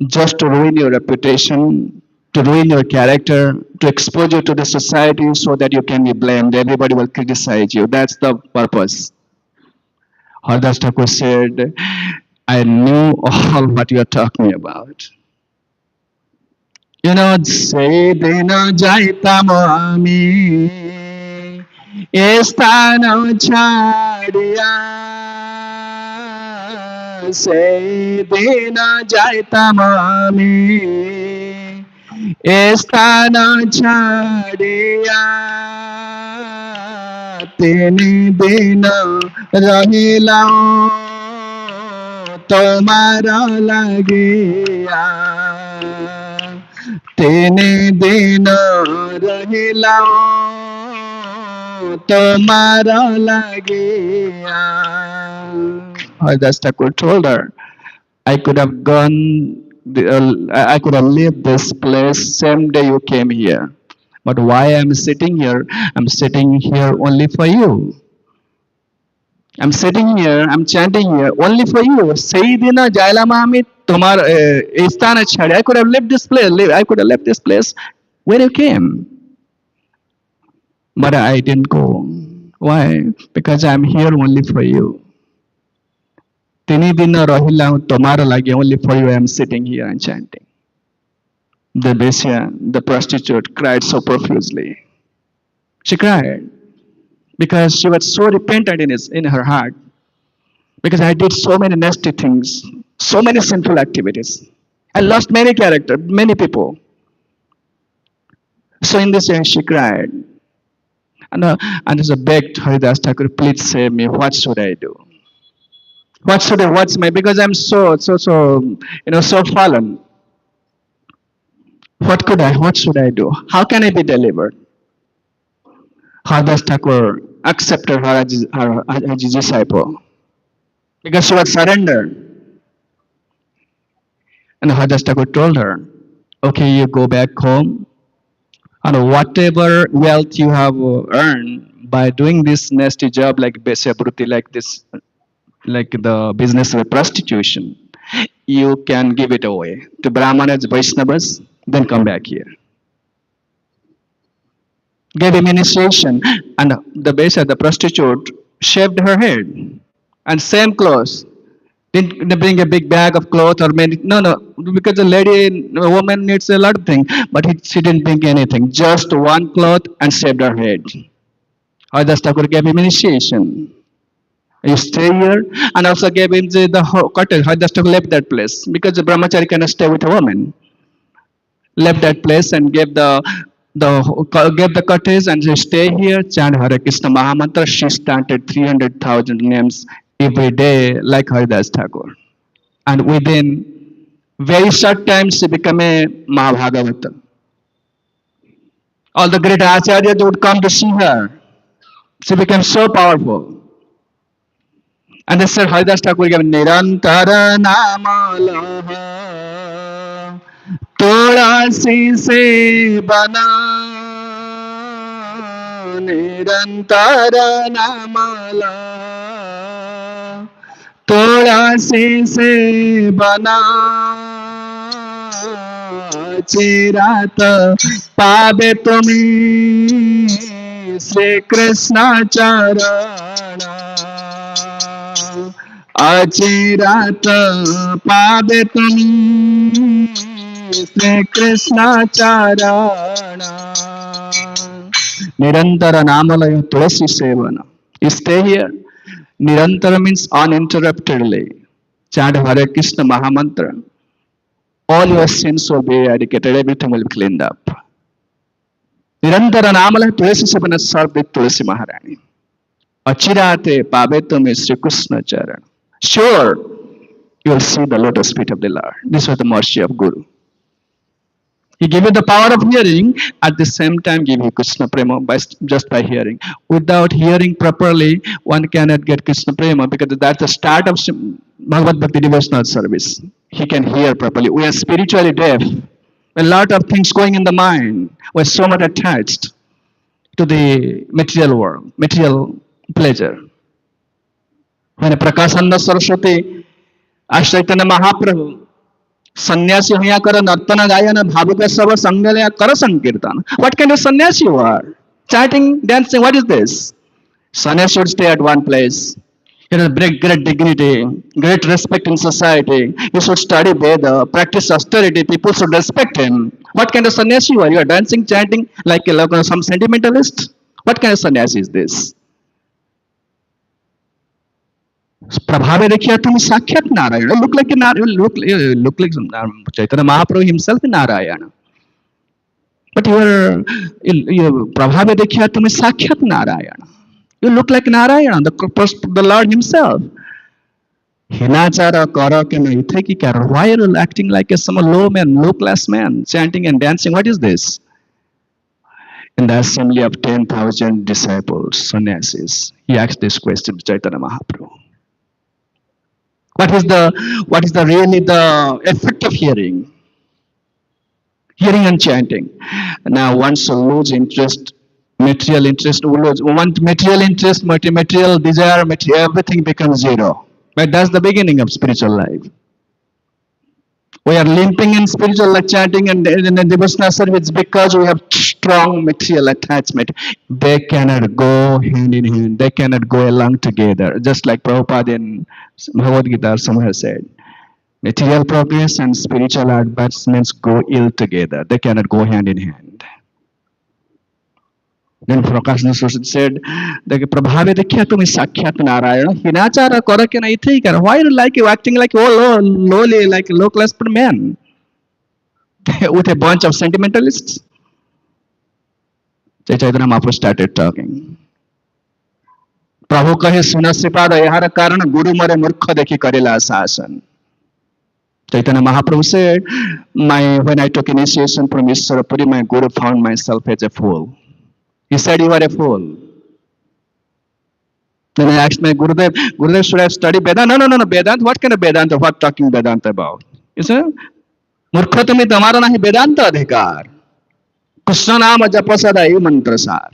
just to ruin your reputation, to ruin your character, to expose you to the society so that you can be blamed. Everybody will criticize you. That's the purpose. Haridas Thakur said, I knew all what you are talking about. সেদিন যাইতাম আমি এ স্থান ছাড়িয়া সেদিন যাইতাম আমি এ স্থান ছাড়িয়া তিনি দিন রহিলাম তোমার লাগিয়া তিনি দিন রহিলাম তোমার লাগিয়া. Haridas Thakur told her, I could have gone, I could have left this place same day you came here. But why I'm sitting here? I'm sitting here only for you. I'm sitting here, I'm chanting here only for you. Sayyidina Jailamami Tomar Istana Chadi. I could have left this place. I could have left this place when you came. But I didn't go. Why? Because I'm here only for you. Tini dina rahila tomar lagi, only for you I am sitting here and chanting. The Besya, the prostitute, cried so profusely. She cried because she was so repentant in her heart. Because I did so many nasty things, so many sinful activities. I lost many characters, many people. So in this way, she cried. And as a begged Haridas Thakur, please save me. What should I do? What's my, because I'm so fallen. What should I do? How can I be delivered? Haridas Thakur accepted her as his disciple because she was surrendered. And Haridas Thakur told her, okay, you go back home, and whatever wealth you have earned by doing this nasty job like Besabruti, like this, like the business of prostitution, you can give it away to Brahmanas, Vaishnavas, then come back here. Gave him initiation, and the prostitute, shaved her head, and same clothes. Didn't bring a big bag of clothes or many. No, because a woman needs a lot of things, but she didn't bring anything. Just one cloth and shaved her head. Haridas Thakur gave him initiation. You stay here, and also gave him the cottage. Haridas Thakur left that place because the brahmachari cannot stay with a woman. Left that place and gave the cottage and they stay here, chant Hare Krishna Mahamantra. She chanted 300,000 names every day like Haridas Thakur. And within very short time, she became a Mahabhagavata. All the great acharyas would come to see her. She became so powerful. And they said Haridas Thakur gave Nirantara Namalaha तुलसी से बना निरंतर नामला तुलसी से बना चिरात पावे तुम्हें श्री कृष्ण चरण अचिरात पावे तुम्हें श्री कृष्ण चरण निरंतर नामलय तुलसी सेवन stay here निरंतर means uninterruptedly chant Hare Krishna Mahamantra all your sins will be eradicated everything will be cleaned up निरंतर नामलय तुलसी सेवन serve with तुलसी महारानी अचिराते पावे तुम्हें श्री कृष्ण चरण sure you will see the lotus feet of the Lord this was the mercy of Guru. He gave you the power of hearing, at the same time give you Krishna Prema just by hearing. Without hearing properly, one cannot get Krishna Prema because that's the start of Bhagavad Bhakti devotional service. He can hear properly. We are spiritually deaf. A lot of things going in the mind. We're so much attached to the material world, material pleasure. When Prakasanda Saraswati, Ashtaytana Mahaprabhu, सन्यासी होया कर नर्तन गायन भावुक सब संगलया कर संकीर्तन what kind of sannyasi you are chanting dancing what is this sannyasi should stay at one place you know great dignity great respect in society you should study Veda practice austerity people should respect him what kind of sannyasi you are you are dancing chanting like some sentimentalist what kind of sannyasi is this प्रभावे देखिए तुम साक्षात Narayan look like look like Chaitanya Mahaprabhu himself Narayana but you प्रभावे देखिए तुम साक्षात Narayan you look like Narayana the Lord himself हिनाचार कर के नहीं थे कि क्या why are you acting like a some low man low class man chanting and dancing what is this in the assembly of 10,000 disciples sannyasis he asked this question to Chaitanya Mahaprabhu. What is the really the effect of hearing? Hearing and chanting. Now once you lose interest, material interest, want material interest, material desire, everything becomes zero. But that's the beginning of spiritual life. We are limping in spiritual like chanting and devotional service because we have strong material attachment. They cannot go hand in hand. They cannot go along together. Just like Prabhupada in Bhagavad Gita somewhere said, material progress and spiritual advancements go ill together. They cannot go hand in hand. Then Prakash said, प्रभावे देखिए तुम साक्षात नारायण हिनाचार कर के नहीं थे कर why you acting like lowly like low class man with a bunch of sentimentalists. Chaitanya Mahaprabhu started talking. प्रभु कहे सुन श्रीपाद यार कारण गुरु मरे मूर्ख देखी करेला शासन. Chaitanya Mahaprabhu said, when I took initiation from Ishwarapuri, my guru found myself as a fool. He said, you are a fool. Then I asked my Gurudev, should I study Vedanta? No, Vedanta. What kind of Vedanta? What talking Vedanta about? He said, मूर्ख तुम्हें तुम्हारा नहीं वेदांत अधिकार कृष्ण नाम जप सदा मंत्र सार.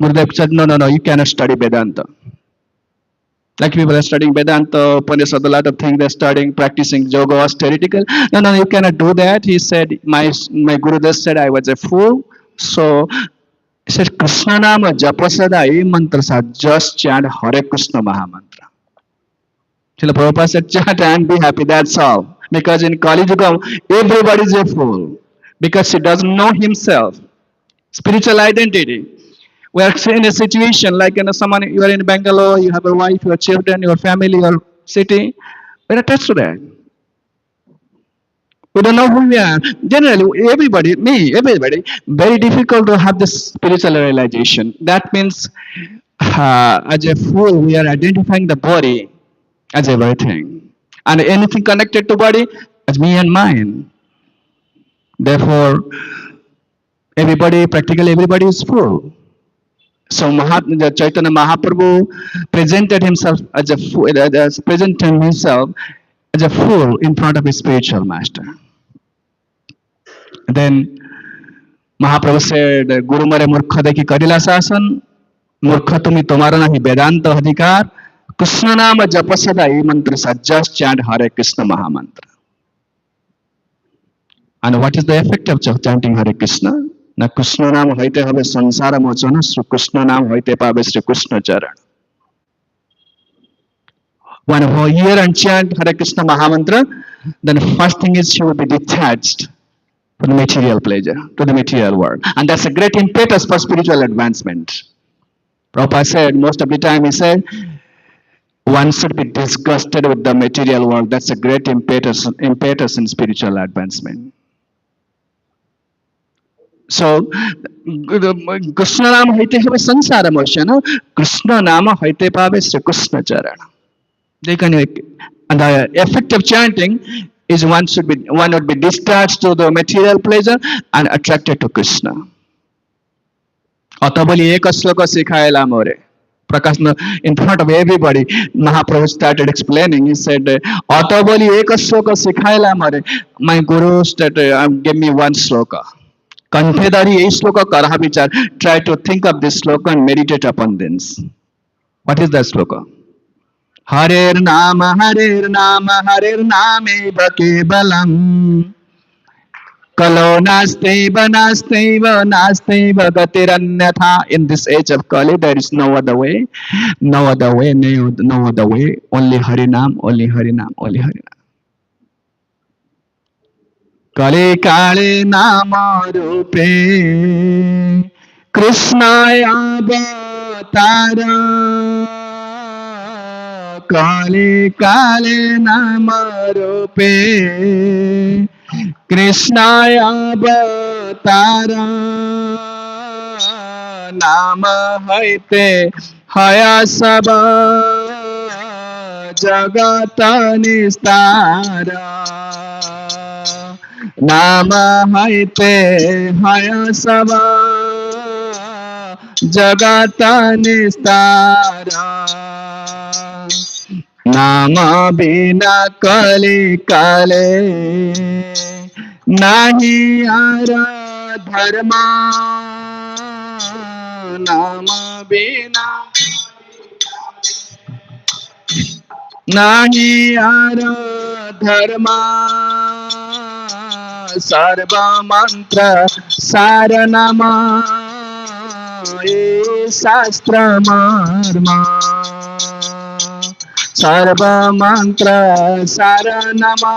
Gurudev said, no, you cannot study Vedanta. Like people are studying Vedanta, Upanishad, a lot of things they're studying, practicing yoga, austerity. No, you cannot do that. He said, my Gurudev said I was a fool. So he said, Krishna Nama Japasada mantra sa just chant Hare Krishna Mahamantra. Srila Prabhupada said, chant and be happy, that's all. Because in Kali Yuga, everybody is a fool. Because he doesn't know himself. Spiritual identity. We are in a situation like someone, you are in Bangalore, you have a wife, your children, your family, your city. We are attached to that. We don't know who we are. Generally, everybody, very difficult to have this spiritual realization. That means, as a fool, we are identifying the body as everything. And anything connected to body as me and mine. Therefore, practically everybody is fool. So Chaitanya Mahaprabhu presented himself as as a fool in front of his spiritual master. Then Mahaprabhu said, Guru mare murkha dekhi karila sasan, murkha tumi tomara nahi vedanta adhikar, Krishna nama japasada e mantra sa, just chant Hare Krishna Mahamantra. And what is the effect of chanting Hare Krishna? Na Krishna naam hoite hobe sansara mochana, Shri Krishna naam hoite pabe Shri Krishna charan. When you hear and chant Hare Krishna Mahamantra, then first thing is you will be detached from the material pleasure, to the material world. And that's a great impetus for spiritual advancement. Prabhupada said, most of the time he said, one should be disgusted with the material world. That's a great impetus in spiritual advancement. So, Krishna Nama Haite Have Sansara Moshana, Krishna Nama Haite Pave Sri Krishna Charana. They can, and the effect of chanting is one would be discharged to the material pleasure and attracted to Krishna. Atabali ek shloka sikhaela more. Prakash, in front of everybody, Mahaprabhu started explaining. He said, Atabali ek shloka sikhaela more. My guru started, gave me one shloka. Kanthedari ei shloka karha vichar. Try to think of this shloka and meditate upon this. What is that shloka? Harer Nama Harernameva Kevalam Kalo Nasteva Gatiranyatha. In this age of Kali, there is no other way, no other way, no other way. Only Harinam, only Harinam, only Harinam. Kale Kale Nama Rupe Krishnaya Avatara Kale Kale Nama Rupe Krishnaya Avatara Nama Haite Haya Sabha Jagata Nistara Nama Haite Haya Sabha Jagata Nistara Nama Bina Kali Kale Nahi Ara Dharma Nama Bina Nahi Ara Dharma Sarva Mantra Saranama Shastra Marma Sarva Mantra Saranama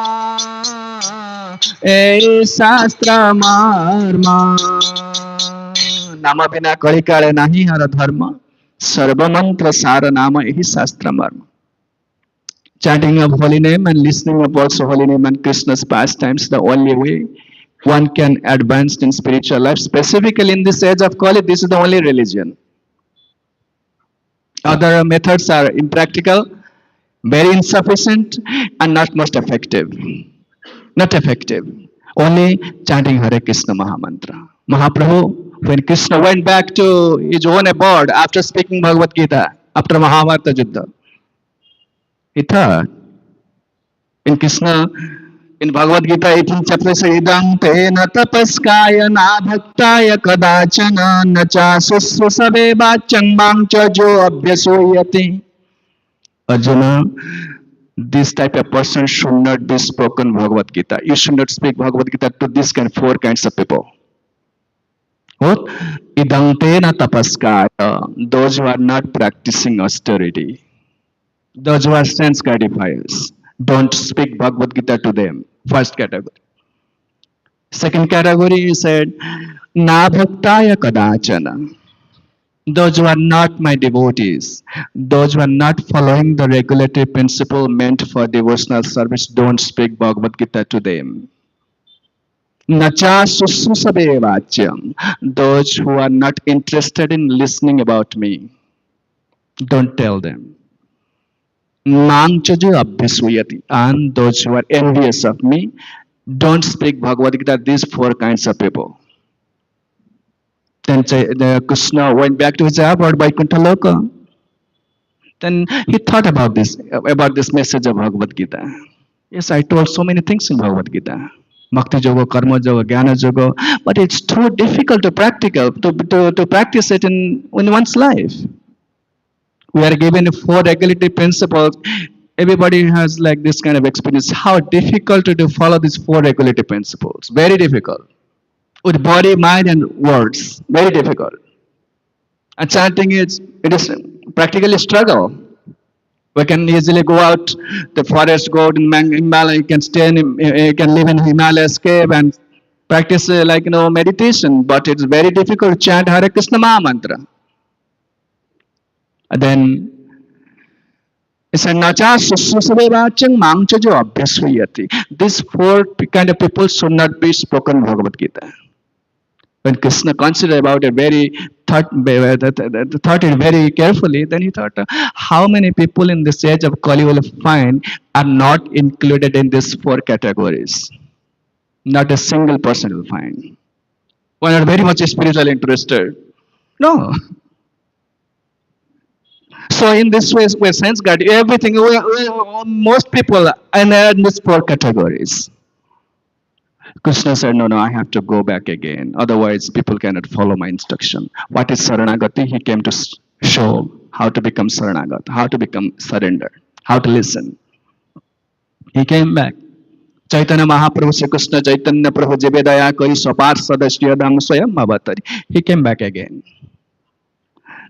Shastra Marma Nama Bina Kali Kale Nahi Hara Dharma Sarva Mantra Saranama Shastra Marma. Chanting of holy name and listening of also holy name and Krishna's pastimes, the only way one can advance in spiritual life. Specifically in this age of Kali, this is the only religion. Other methods are impractical, very insufficient, and not most effective. Not effective. Only chanting Hare Krishna Mahamantra. Mahaprabhu, when Krishna went back to his own abode after speaking Bhagavad Gita, after Mahabharata Juddha, he thought, in Krishna, in Bhagavad Gita 18th chapter says, Idam tena tapaskaya na bhaktaya kadachana na cha susrusabe bachang mangcha jo abhyasuyati. Arjuna, this type of person should not be spoken Bhagavad Gita. You should not speak Bhagavad Gita to these four kinds of people. What? Idam tena tapaskaya, those who are not practicing austerity. Those who are sense gratifiers, don't speak Bhagavad Gita to them. First category. Second category, he said, Na bhaktaya kadachana. Those who are not my devotees, those who are not following the regulatory principle meant for devotional service, don't speak Bhagavad Gita to them. Nacha susrusabe vachyam. Those who are not interested in listening about me, don't tell them. Mangchajo abhisuyati, and those who are envious of me, don't speak Bhagavad Gita. These four kinds of people. Then Krishna went back to his abode by Kuntaloka. Then he thought about this message of Bhagavad Gita. Yes, I told so many things in Bhagavad Gita. Bhakti Yoga, Karma Yoga, Jnana Yoga, but it's too difficult to practice it in one's life. We are given four regulatory principles. Everybody has like this kind of experience. How difficult to follow these four regulatory principles. Very difficult. With body, mind, and words. Very difficult. And chanting it is practically struggle. We can easily go out the forest, go to Himalaya. You can stay in, you can live in Himalayas cave and practice meditation. But it's very difficult to chant Hare Krishna Maha Mantra. And then it's a nacha susavevachang mangchajo abhyasvayati. These four kind of people should not be spoken Bhagavad Gita. When Krishna considered about it thought it very carefully, then he thought, how many people in this age of Kali will find are not included in these four categories? Not a single person will find. One are very much spiritually interested. No. So in this way, we sense God, everything, most people are in these four categories. Krishna said, no, I have to go back again. Otherwise, people cannot follow my instruction. What is Saranagati? He came to show how to become Saranagat, how to become surrender, how to listen. He came back. Chaitanya Mahaprabhu Sri Krishna Chaitanya Prabhu Jebedaya Kari Sopar Sadashyadam Swayam Avatari. He came back again.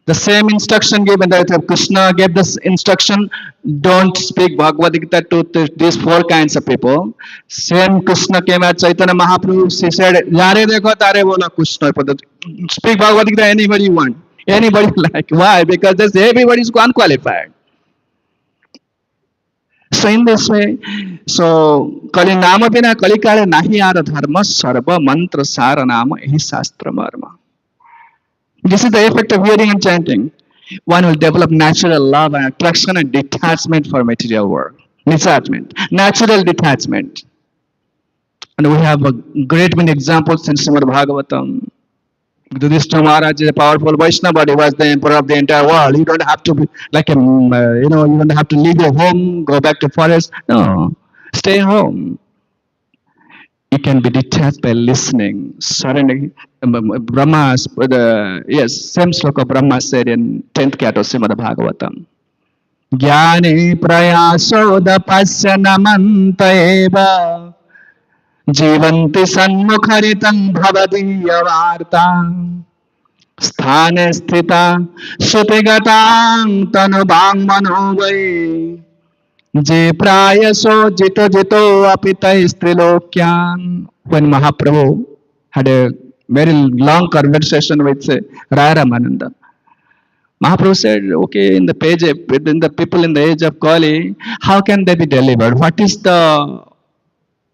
The same instruction given that Krishna gave this instruction, don't speak Bhagavad Gita to these four kinds of people. Same Krishna came at Chaitanya Mahaprabhu, he said, Yare dekho tare bola Krishna. Speak Bhagavad Gita anybody you want. Anybody like. Why? Because everybody is unqualified. So in this way, Kali Nama Bina Kali Kale Nahi Ara Dharma Sarva Mantra Sara Nama Hi Shastra Marma. This is the effect of hearing and chanting. One will develop natural love and attraction and detachment for material world. Detachment. Natural detachment. And we have a great many examples in Srimad Bhagavatam. Yudhishthira Maharaj is a powerful Vaishnava, but he was the emperor of the entire world. You don't have to be like you don't have to leave your home, go back to forest. No, stay home. You can be detached by listening, surrendering. Brahma, same sloka Brahma said in 10th canto Srimad Bhagavatam. Jnane prayasodapasya namanta eva jivanti sanmukharitam bhavadiya varta sthane sthita sutigatang tanubang manovai Je prayaso jito apita strilokyan. When Mahaprabhu had a very long conversation with Raya Ramananda, Mahaprabhu said, okay, in the people in the age of Kali, how can they be delivered? What is the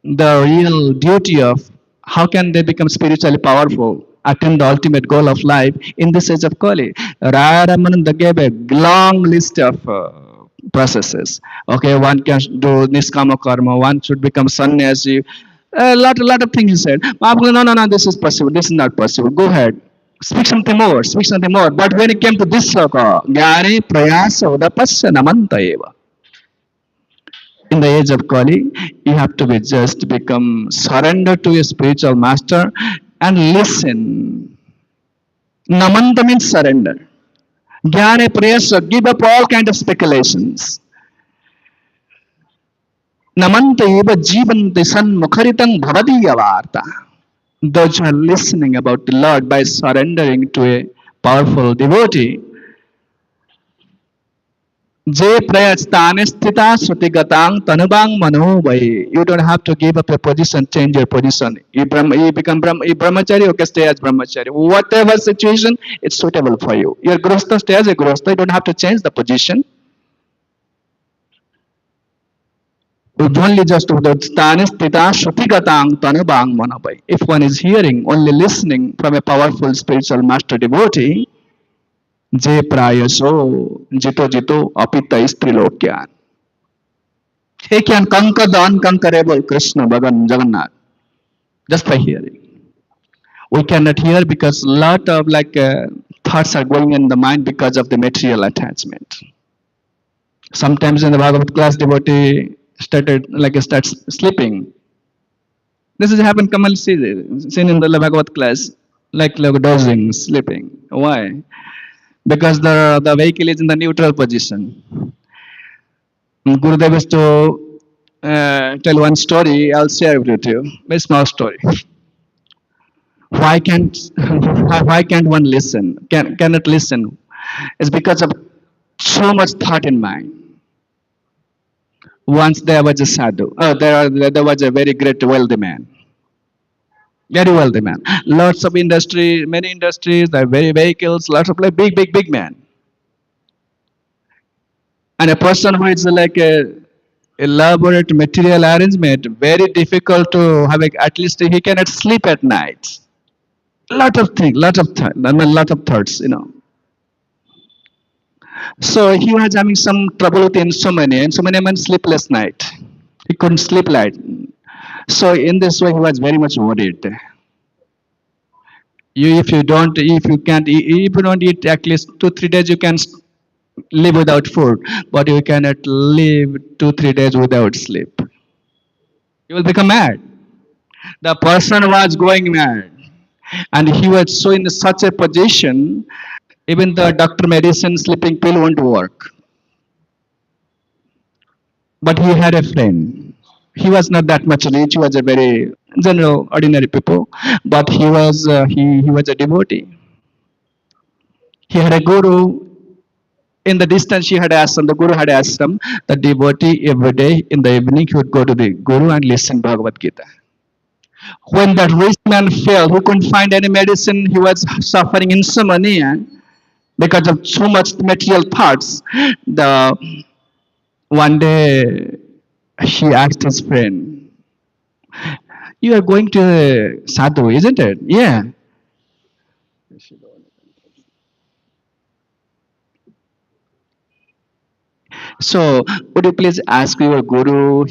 real duty of, how can they become spiritually powerful, attain the ultimate goal of life in this age of Kali? Raya Ramananda gave a long list of processes. Okay, one can do niskama karma, one should become sannyasi. A lot of things he said. Mahaprabhu, no, this is possible, this is not possible. Go ahead. Speak something more, speak something more. But when it came to this sloka, Jnane prayasa udapasya namanta eva. In the age of Kali, you have to be just become surrender to your spiritual master and listen. Namanta means surrender. Jnane prayasa, give up all kind of speculations. Namanta eva jivanti sanmukharitam bhavadiya varta. Those who are listening about the Lord by surrendering to a powerful devotee, Je prayastane sthita sutigatang tanubang manovai. You don't have to give up your position, change your position. You become brahmachari, okay, stay as brahmachari. Whatever situation, it's suitable for you. Your grostha, stay as a grostha. You don't have to change the position. Only just stane sthita sutigatang tanubang manovai. If one is hearing, only listening from a powerful spiritual master devotee, Je prayaso jito apita strilokyan. He can conquer the unconquerable Krishna, Bhagavan, Jagannath, just by hearing. We cannot hear because a lot of thoughts are going in the mind because of the material attachment. Sometimes in the Bhagavad class, devotee starts sleeping. This has happened commonly seen in the Bhagavad class, like dozing, sleeping. Why? Because the vehicle is in the neutral position. Gurudev is to tell one story. I'll share it with you. Very small story. Why can't why can't one listen? Cannot listen? It's because of so much thought in mind. Once there was a sadhu. There was a very great wealthy man. Very wealthy man. Lots of industry, many industries, there are very vehicles, lots of like big man. And a person who is like a elaborate material arrangement, very difficult to have. At least he cannot sleep at night. Lot of things, lot of thoughts. So he was having some trouble with insomnia. Insomnia means sleepless night. He couldn't sleep light. So in this way, he was very much worried. If you can't, if you don't eat at least 2 3 days, you can live without food, but you cannot live 2 3 days without sleep. You will become mad. The person was going mad, and he was so in such a position. Even the doctor medicine sleeping pill won't work. But he had a friend. He was not that much rich. He was a very general, ordinary people, but he was a devotee. He had a guru. In the distance, he had ashram. The guru had ashram. The devotee every day in the evening he would go to the guru and listen Bhagavad Gita. When that rich man fell, he couldn't find any medicine. He was suffering insomnia because of so much material thoughts. The one day he asked his friend, "You are going to sadhu, isn't it?" "Yeah." "So would you please ask your guru,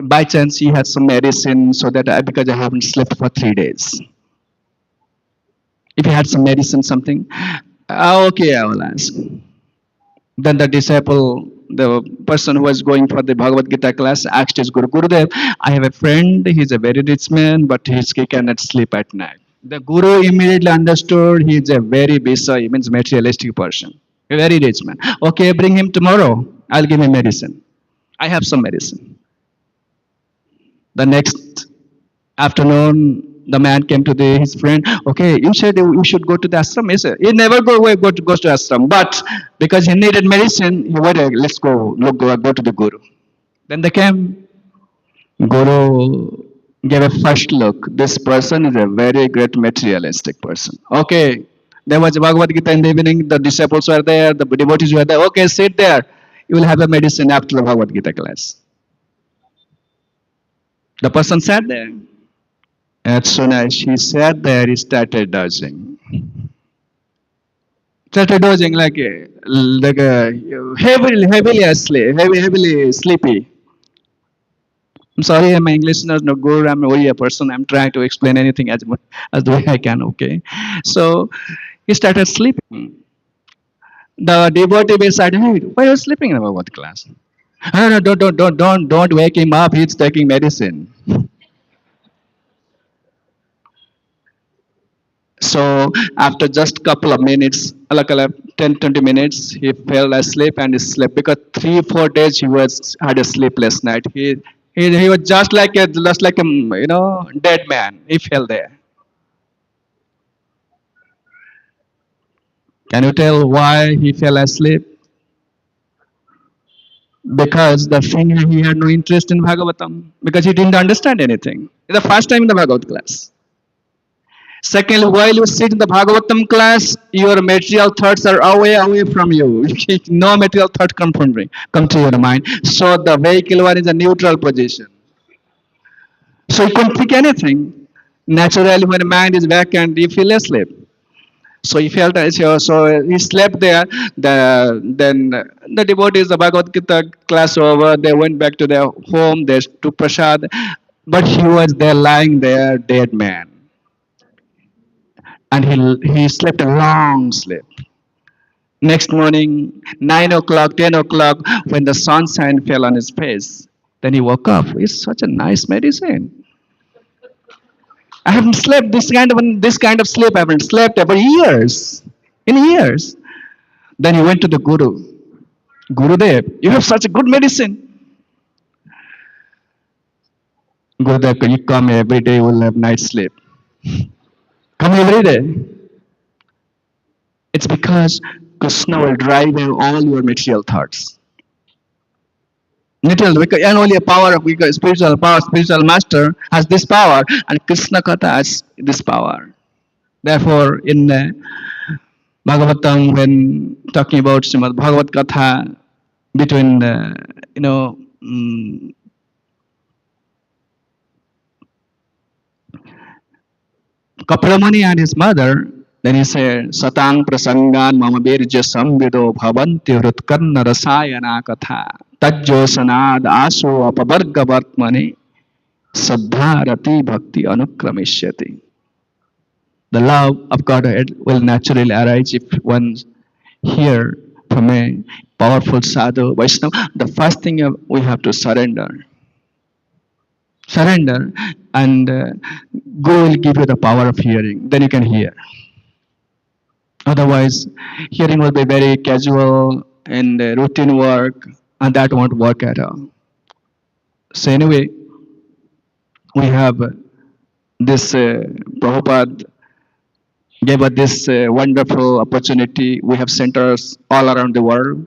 by chance he has some medicine so that because I haven't slept for 3 days. If he had some medicine, something, okay, I will ask." Then the disciple, the person who was going for the Bhagavad Gita class, asked his Guru, "Gurudev, I have a friend, he's a very rich man, but he cannot sleep at night." The Guru immediately understood he is a very Visai, means materialistic person, a very rich man. "Okay, bring him tomorrow. I'll give him medicine. I have some medicine." The next afternoon, the man came to his friend. "Okay, you said you should go to the ashram." He never goes to ashram, but because he needed medicine, he went. "Let's go to the guru." Then they came. Guru gave a first look. This person is a very great materialistic person. Okay, there was Bhagavad Gita in the evening. The disciples were there. The devotees were there. Okay, sit there. You will have a medicine after the Bhagavad Gita class. The person sat there. As soon as he sat there, he started dozing. Started dozing heavily asleep, heavily sleepy. I'm sorry, my English is not good. I'm only a person. I'm trying to explain anything as the way I can. Okay, so he started sleeping. The devotee beside him, "Hey, why are you sleeping in about class?" "Oh, no, don't wake him up. He's taking medicine." So after just couple of minutes, like 10 20 minutes, he fell asleep and he slept because 3 4 days he was had a sleepless night. He was just like a dead man. He fell there. Can you tell why he fell asleep? Because the thing he had no interest in Bhagavatam because he didn't understand anything. It's the first time in the Bhagavad class. Secondly, while you sit in the Bhagavatam class, your material thoughts are away from you. No material thought come to your mind. So the vehicle one is a neutral position. So you couldn't think anything. Naturally, when the mind is vacant, you feel asleep. So he felt so he slept there. Then the devotees, the Bhagavad Gita class over, they went back to their home. They took prasad, but he was there lying there, dead man, and he slept a long sleep. Next morning, 9 o'clock, 10 o'clock, when the sunshine fell on his face, then he woke up. It's such a nice medicine. I haven't slept this kind of sleep. I haven't slept for years, in years. Then he went to the guru. Gurudev, you have such a good medicine. Gurudev, you come every day, you will have night sleep. Come every day. It's because Krishna will drive away all your material thoughts. Material, and only a power of spiritual power, spiritual master has this power, and Krishna Katha has this power. Therefore, in Bhagavatam, when talking about Srimad Bhagavad Katha, between you know mm, Kapramani and his mother, then he said, Satang prasangan mama birja samvido bhavanti hrutkarna rasayana katha tajjo sanad aso apavarga vartmani saddharati bhakti anukramishyati. The love of Godhead will naturally arise if one hear from a powerful sadhu Vaishnava. The first thing we have to surrender. Surrender, and God will give you the power of hearing. Then you can hear. Otherwise, hearing will be very casual and routine work, and that won't work at all. So anyway, we have this Prabhupada gave us this wonderful opportunity. We have centers all around the world.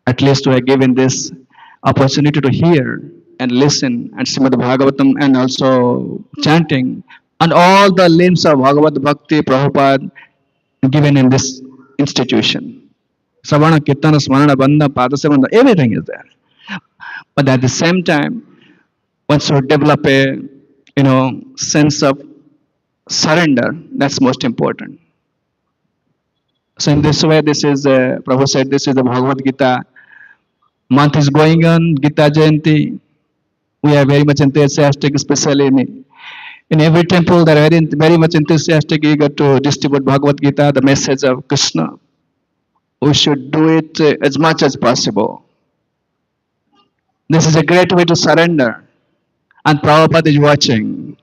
At least we are given this opportunity to hear and listen and Srimad Bhagavatam and also chanting and all the limbs of Bhagavad Bhakti Prabhupada given in this institution. Savana, Kirtana, Smarana, Bandha, Padasavanda, everything is there. But at the same time, one should develop a sense of surrender. That's most important. So in this way, this is Prabhu said this is the Bhagavad Gita. Month is going on, Gita Jayanti. We are very much enthusiastic, especially in every temple. They are very much enthusiastic, eager to distribute Bhagavad Gita, the message of Krishna. We should do it as much as possible. This is a great way to surrender. And Prabhupada is watching.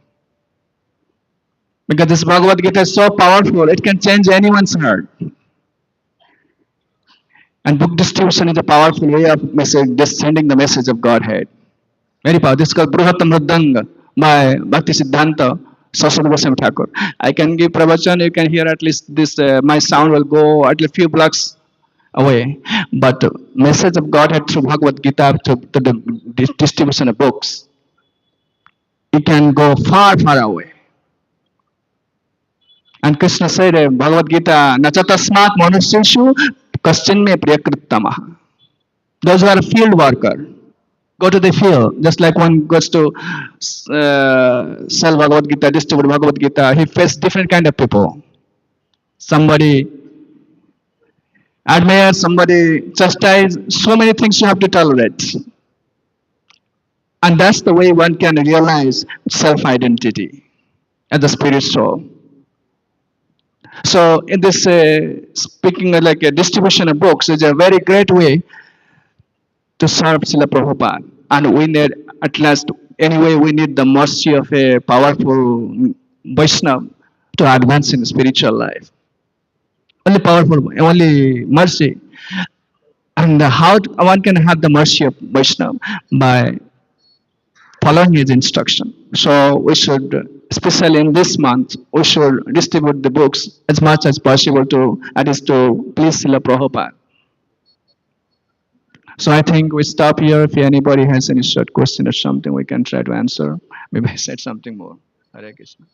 Because this Bhagavad Gita is so powerful, it can change anyone's heart. And book distribution is a powerful way of sending the message of Godhead. Very powerful. This is called Bruhatam Ruddanga by Bhakti Siddhanta Sasana Goswami Thakur. I can give pravachan, you can hear at least this, my sound will go at least few blocks away. But the message of Godhead through Bhagavad Gita, to the distribution of books, it can go far, far away. And Krishna said in Bhagavad Gita, Nachatasmat manusyeshu kaschin me priyakrittamaha. Those who are a field worker, go to the field, just like one goes to sell Bhagavad Gita, distribute Bhagavad Gita, he faces different kind of people. Somebody admire, somebody chastise, so many things you have to tolerate. And that's the way one can realize self-identity as the spirit soul. So in this speaking like a distribution of books is a very great way to serve Srila Prabhupada. And we need, at last, anyway, we need the mercy of a powerful Vaishnava to advance in spiritual life. Only powerful, only mercy. And how one can have the mercy of Vaishnava? By following his instruction. So we should, especially in this month, we should distribute the books as much as possible to, at least to please Srila Prabhupada. So I think we stop here. If anybody has any short question or something, we can try to answer. Maybe I said something more. Hare Krishna.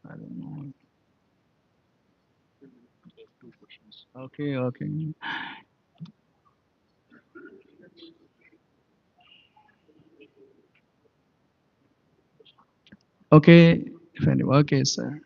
I don't know. Okay, okay. Okay, if any, okay, sir.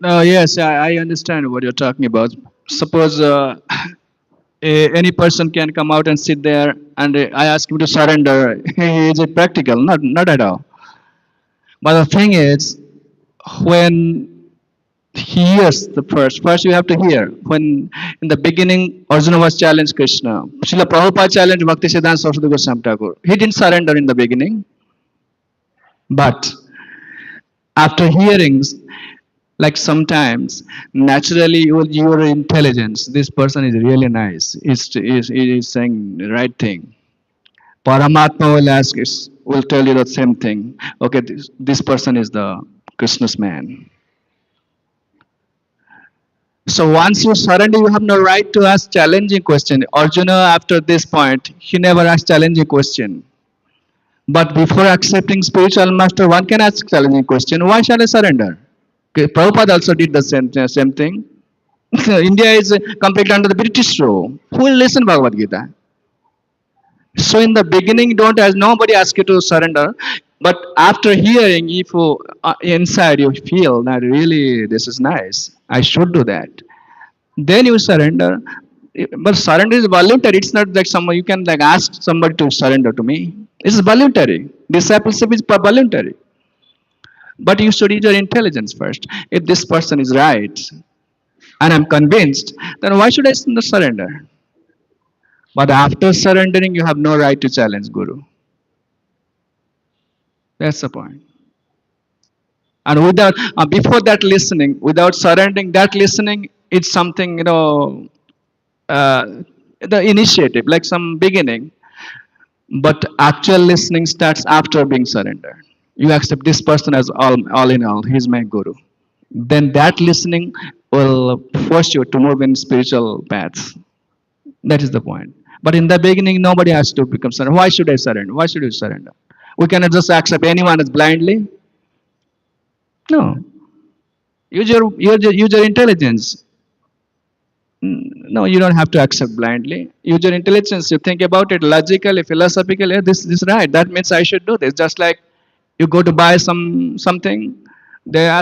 No, yes, I understand what you're talking about. Suppose any person can come out and sit there, and I ask him to surrender. Is it practical? Not at all. But the thing is, when he hears the first you have to hear. When in the beginning, Arjuna was challenged Krishna. Srila Prabhupada challenged Bhakti Siddhanta Saraswati Goswami Thakur. He didn't surrender in the beginning, but after hearings, like sometimes naturally your intelligence, this person is really nice, is saying the right thing. Paramatma will ask is will tell you the same thing. Okay, this person is the Krishna's man. So once you surrender, you have no right to ask challenging question. Arjuna, after this point, he never asked challenging question. But before accepting spiritual master, one can ask challenging question. Why shall I surrender? Okay, Prabhupada also did the same thing. India is completely under the British rule. Who will listen Bhagavad Gita? So in the beginning, don't ask. Nobody asks you to surrender. But after hearing, if you, inside you feel that really this is nice, I should do that. Then you surrender. But surrender is voluntary. It's not like someone you can like ask somebody to surrender to me. It's voluntary. Discipleship is voluntary. But you should use your intelligence first. If this person is right and I'm convinced, then why should I surrender? But after surrendering, you have no right to challenge Guru. That's the point. And without before that listening, without surrendering, that listening, it's something uh, the initiative, like some beginning. But actual listening starts after being surrendered. You accept this person as all in all. He's my guru. Then that listening will force you to move in spiritual paths. That is the point. But in the beginning, nobody has to become surrender. Why should I surrender? Why should you surrender? We cannot just accept anyone as blindly. No. Use your intelligence. No, you don't have to accept blindly. Use your intelligence. You think about it logically, philosophically. This is right. That means I should do this. Just like you go to buy something, they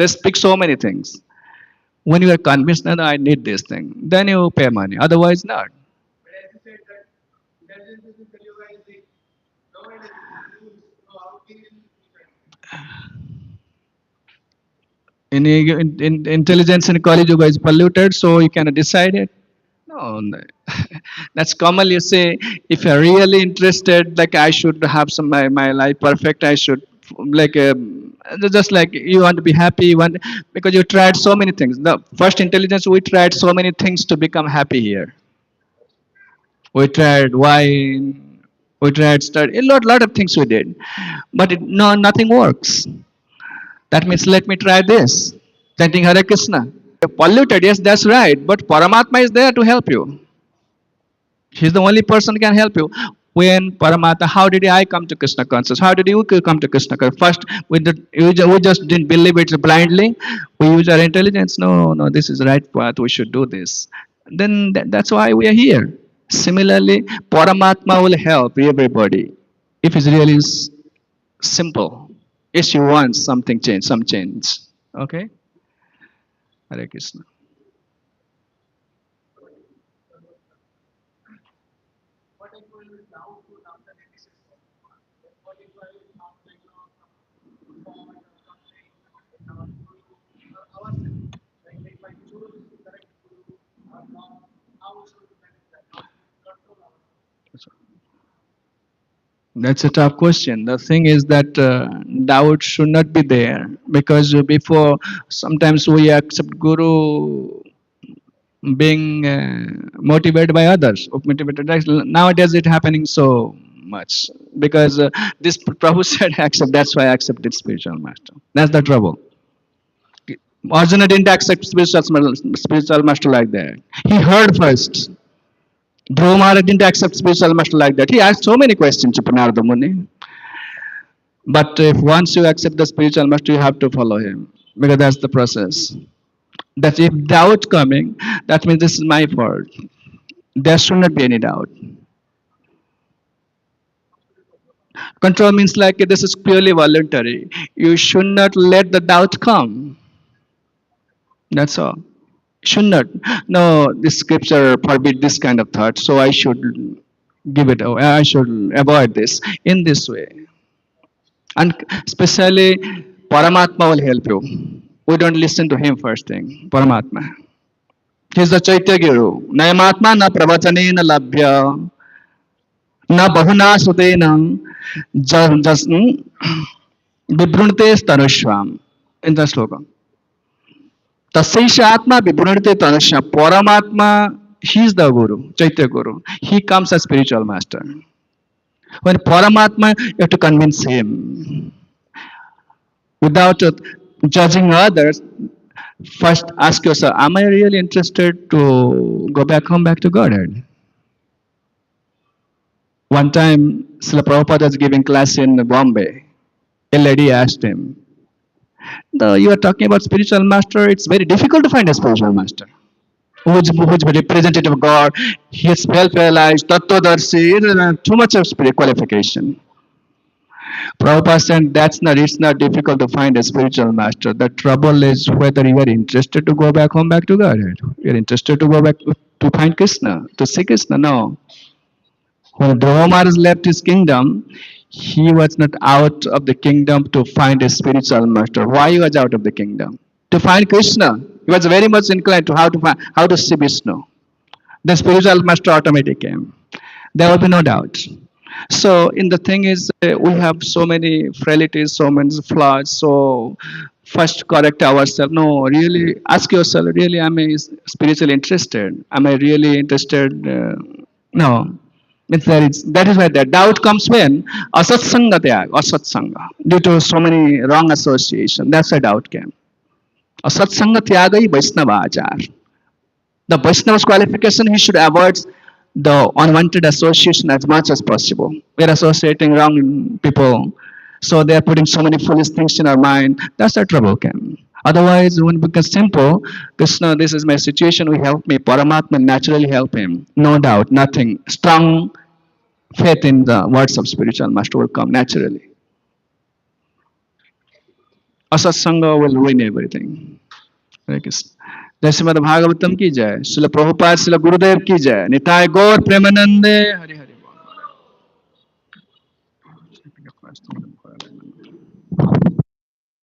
speak so many things. When you are convinced that I need this thing, then you pay money. Otherwise, not. In intelligence in Kali Yuga is polluted, so you cannot decide it. No, no. That's common. You say, if you're really interested, like I should have my life perfect. I should like just like you want to be happy. You want because you tried so many things. The first intelligence we tried so many things to become happy here. We tried wine. We tried study. A lot of things we did, but no, nothing works. That means let me try this. Chanting Hare Krishna. Polluted, yes, that's right. But Paramatma is there to help you. He's the only person who can help you. When Paramatma, how did I come to Krishna consciousness? How did you come to Krishna consciousness? First, we just didn't believe it blindly. We use our intelligence. No, no, this is the right path. We should do this. Then that's why we are here. Similarly, Paramatma will help everybody if it's really simple. If you want something change, some change. Okay? Hare Krishna. That's a tough question. The thing is that doubt should not be there because before sometimes we accept Guru being motivated by others. Motivated nowadays, it happening so much because this Prabhu said accept. That's why I accepted spiritual master. That's the trouble. Arjuna didn't accept spiritual master like that. He heard first. Dhruva Maharaj didn't accept spiritual master like that. He asked so many questions to Narada Muni. But if once you accept the spiritual master, you have to follow him because that's the process. That if doubt coming, that means this is my fault. There should not be any doubt. Control means like this is purely voluntary. You should not let the doubt come. That's all. Should not. No, this scripture forbid this kind of thought, so I should give it away. I should avoid this in this way. And especially Paramatma will help you. We don't listen to him first thing. Paramatma. He is the Chaitya Guru. Nayamatma na pravachane na labhya na bahuna sudena jas vibhrunte tanushvam. In the slogan. Tasyaisha atma vibhrunte tanushvam. Paramatma, he is the Guru, Chaitya Guru. He comes as spiritual master. When Paramatma, you have to convince him. Without judging others, first ask yourself, am I really interested to go back home, back to Godhead? One time, Srila Prabhupada was giving class in Bombay. A lady asked him, you are talking about spiritual master, it's very difficult to find a spiritual master. Who's representative of God, he is self-realized, tattvadarshi, too much of spirit qualification. Prabhupada said it's not difficult to find a spiritual master. The trouble is whether you are interested to go back home, back to Godhead. You are interested to go back to find Krishna, to see Krishna. No. When Dhruva Maharaj left his kingdom, he was not out of the kingdom to find a spiritual master. Why he was out of the kingdom? To find Krishna. He was very much inclined to how to see Vishnu. The spiritual master automatically came. There will be no doubt. So, in the thing is, we have so many frailties, so many flaws. So, first correct ourselves. No, really, ask yourself. Really, am I spiritually interested? Am I really interested? No. That is why the doubt comes when asatsanga tyag, asatsanga, due to so many wrong association. That's why doubt came. Asatsanga tyagai Vaishnava achar. The Vaishnava's qualification, he should avoid the unwanted association as much as possible. We are associating wrong people, so they are putting so many foolish things in our mind. That's the trouble came. Otherwise, when it becomes simple, Krishna, this is my situation, will help me. Paramatma naturally help him. No doubt, nothing. Strong faith in the words of spiritual master will come naturally. Asatsanga will ruin everything. Hare Krishna. जय श्रीमद भागवतम की जय, श्रील प्रभुपाद श्रील गुरुदेव की जय, निताय गौर प्रेमानंदे हरि हरि बोल।